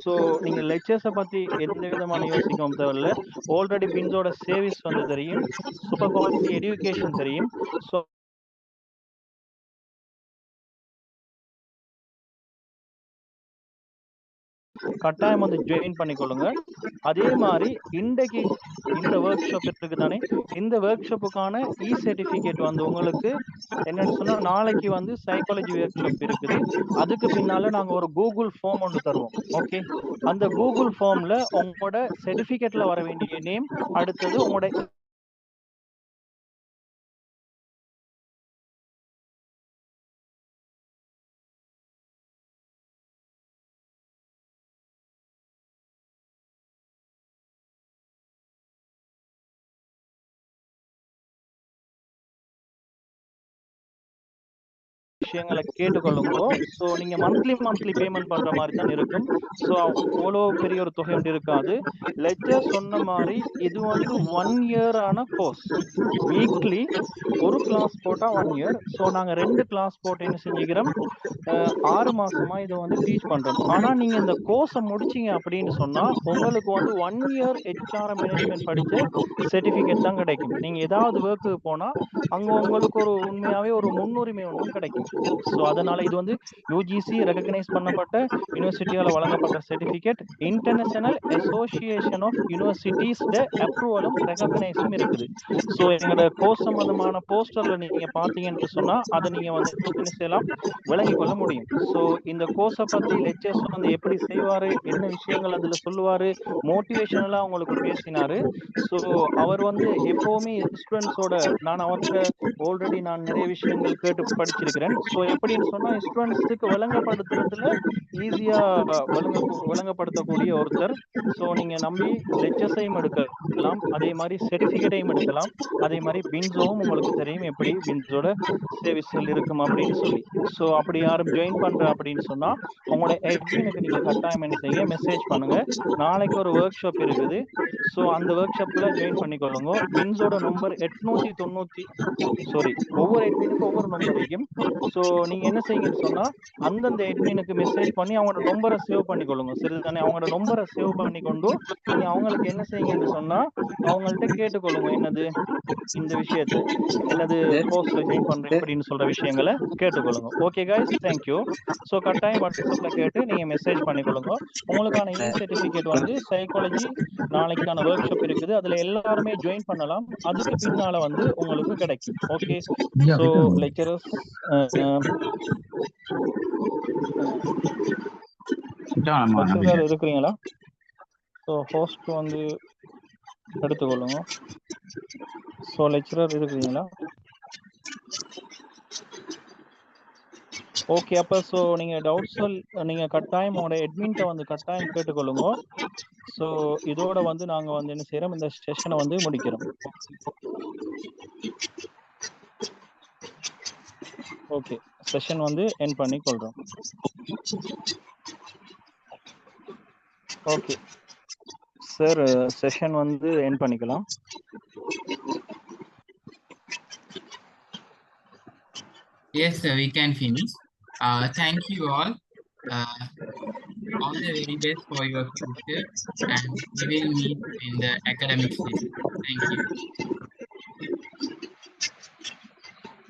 ஸோ நீங்கள் லெக்சர்ஸை பற்றி எந்த விதமான யோசிக்கவும் தேவையில்லை. ஆல்ரெடி பின்ஸோட சர்வீஸ் வந்து தெரியும், சூப்பர் குவாலிட்டி எஜுகேஷன் தெரியும். ஸோ கட்டாயம் வந்து ஜாயின் பண்ணிக்கொள்ளுங்க. அதே மாதிரி இன்றைக்கு இந்த ஒர்க் ஷாப் இருக்கு தானே, இந்த ஒர்க் ஷாப்புக்கான சர்டிஃபிகேட் வந்து உங்களுக்கு என்னன்னு சொன்னா நாளைக்கு வந்து சைக்காலஜி ஒர்க் ஷாப் இருக்குது, அதுக்கு பின்னால நாங்க ஒரு கூகுள் ஃபார்ம் ஒன்று தருவோம். ஓகே, அந்த கூகுள் ஃபார்ம்ல உங்களோட சர்டிஃபிகேட்ல வர வேண்டிய நேம், அடுத்தது உங்களோட விஷயங்களை கேட்டுக்கொள்ளுங்க. ஸோ நீங்க மந்த்லி பேமெண்ட் பண்ற மாதிரி தான் இருக்கும். ஸோ அவ்வளோ பெரிய ஒரு தொகை ஒன்று இருக்காது. லெக்சர் சொன்ன மாதிரி இது வந்து 1 இயரான கோர்ஸ். வீக்லி ஒரு கிளாஸ் போட்டா 1 இயர். ஸோ நாங்க 2 கிளாஸ் போட்டு என்ன செஞ்சுக்கிறோம், 6 மாசமா இதை வந்து டீச் பண்றோம். ஆனா நீங்க இந்த கோர்ஸை முடிச்சீங்க அப்படின்னு சொன்னா உங்களுக்கு வந்து 1 இயர் HR மேனேஜ்மெண்ட் படிச்ச சர்டிபிகேட் தான் கிடைக்கும். நீங்க ஏதாவது ஒர்க்கு போனா அங்க உங்களுக்கு ஒரு உண்மையாவே ஒரு முன்னுரிமை ஒன்றும் கிடைக்கும். ஸோ அதனால இது வந்து யூஜிசி ரெகக்னைஸ் பண்ணப்பட்ட யூனிவர்சிட்டியால வழங்கப்பட்ட certificate, international association of universities அப்ரூவலும் ரெகக்னைஸும் இருக்குது. ஸோ எங்களோட கோர்ஸ் சம்பந்தமான போஸ்டர்ல நீங்க பாத்தீங்கன்னு சொன்னா அதை நீங்க வந்து என்ன செய்யலாம், விளங்கிக் கொள்ள முடியும். ஸோ இந்த கோர்ஸை பத்தி லெக்சர்ஸ் வந்து எப்படி செய்வாரு, என்ன விஷயங்கள் அதுல சொல்லுவாரு, மோட்டிவேஷனலா உங்களுக்கு பேசினாரு. ஸோ அவர் வந்து எப்பவுமே ஸ்டூடெண்ட்ஸோட, நான் அவர்கிட்ட ஆல்ரெடி நான் நிறைய விஷயங்கள் கேட்டு படிச்சிருக்கிறேன். ஸோ எப்படின்னு சொன்னா ஸ்டூடெண்ட்ஸுக்கு விளங்கப்படுத்துறதுல ஈஸியா விளங்கப்படுத்தக்கூடிய ஒருத்தர். ஸோ நீங்க நம்பி லெக்சர்ஸையும் எடுக்கலாம், அதே மாதிரி சர்டிபிகேட்டையும் எடுக்கலாம், அதே மாதிரி பின்ஸோவும் உங்களுக்கு தெரியும் எப்படி பின்ஸோட சர்வீஸ்கள் இருக்கும் அப்படின்னு சொல்லி. ஸோ அப்படி யாரும் ஜாயின் பண்ற அப்படின்னு சொன்னா உங்களோட அட்மினுக்கு நீங்க கட்டாயம் என்ன செய்யுங்க, மெசேஜ் பண்ணுங்க. நாளைக்கு ஒரு ஒர்க் ஷாப் இருக்குது. ஸோ அந்த ஒர்க் ஷாப்ல ஜாயின் பண்ணிக்கொள்ளுங்க. பின்ஸோட நம்பர் 890, சாரி, ஒவ்வொரு அட்மினுக்கும் ஒவ்வொரு நம்பர் இருக்கும். ஸோ நீங்க என்ன செய்யுங்கன்னு சொன்னா அந்தந்த அட்மினுக்கு மெசேஜ் பண்ணி அவங்களோட நம்பரை சேவ் பண்ணிக்கொள்ளுங்க. சரிதானே? அவங்களோட நம்பரை சேவ் பண்ணிக்கொண்டு நீங்க அவங்களுக்கு என்ன செய்யுங்கன்னு சொன்னா அவங்கள்ட்ட கேட்டுக்கொள்ளுங்க, என்னது இந்த விஷயத்தை, என்னது கோர்ஸ்ல ஜாயின் பண்றேன் அப்படின்னு சொல்ற விஷயங்களை கேட்டுக்கொள்ளுங்க. Okay guys, thank you. ஸோ கட்டாயம் வாட்ஸ்அப்ல கேட்டு நீங்க மெசேஜ் பண்ணிக்கொள்ளுங்க. உங்களுக்கான இ சர்டிபிகேட் வந்து சைக்காலஜி நாளைக்கான ஒர்க் ஷாப் இருக்குது, அதுல எல்லாருமே ஜாயின் பண்ணலாம். அதுக்கு பின்னால வந்து உங்களுக்கு கிடைக்கும். ஓகே, ஸோ லெக்சரர்ஸ் இருக்கிறீங்களா? ஸோ ஹோஸ்ட் வந்து எடுத்துக்கொள்ளுங்க. ஸோ லெக்சரர் இருக்கிறீங்களா? ஓகே, அப்போ ஸோ நீங்கள் டவுட்ஸ்கள் நீங்கள் கட்டாயம் உங்களோட அட்மின்ட்ட வந்து கட்டாயம் கேட்டுக்கொள்ளுங்க. ஸோ இதோட வந்து நாங்கள் வந்து என்ன செய்கிறோம், இந்த செஷனை வந்து முடிக்கிறோம். ஓகே, செஷன் வந்து எண்ட் பண்ணி கொள்கிறோம். ஓகே சார், செஷன் வந்து எண்ட் பண்ணிக்கலாம். Yes, sir, we can finish. Thank you all. All the very best for your future, and we will meet in the academic session. Thank you.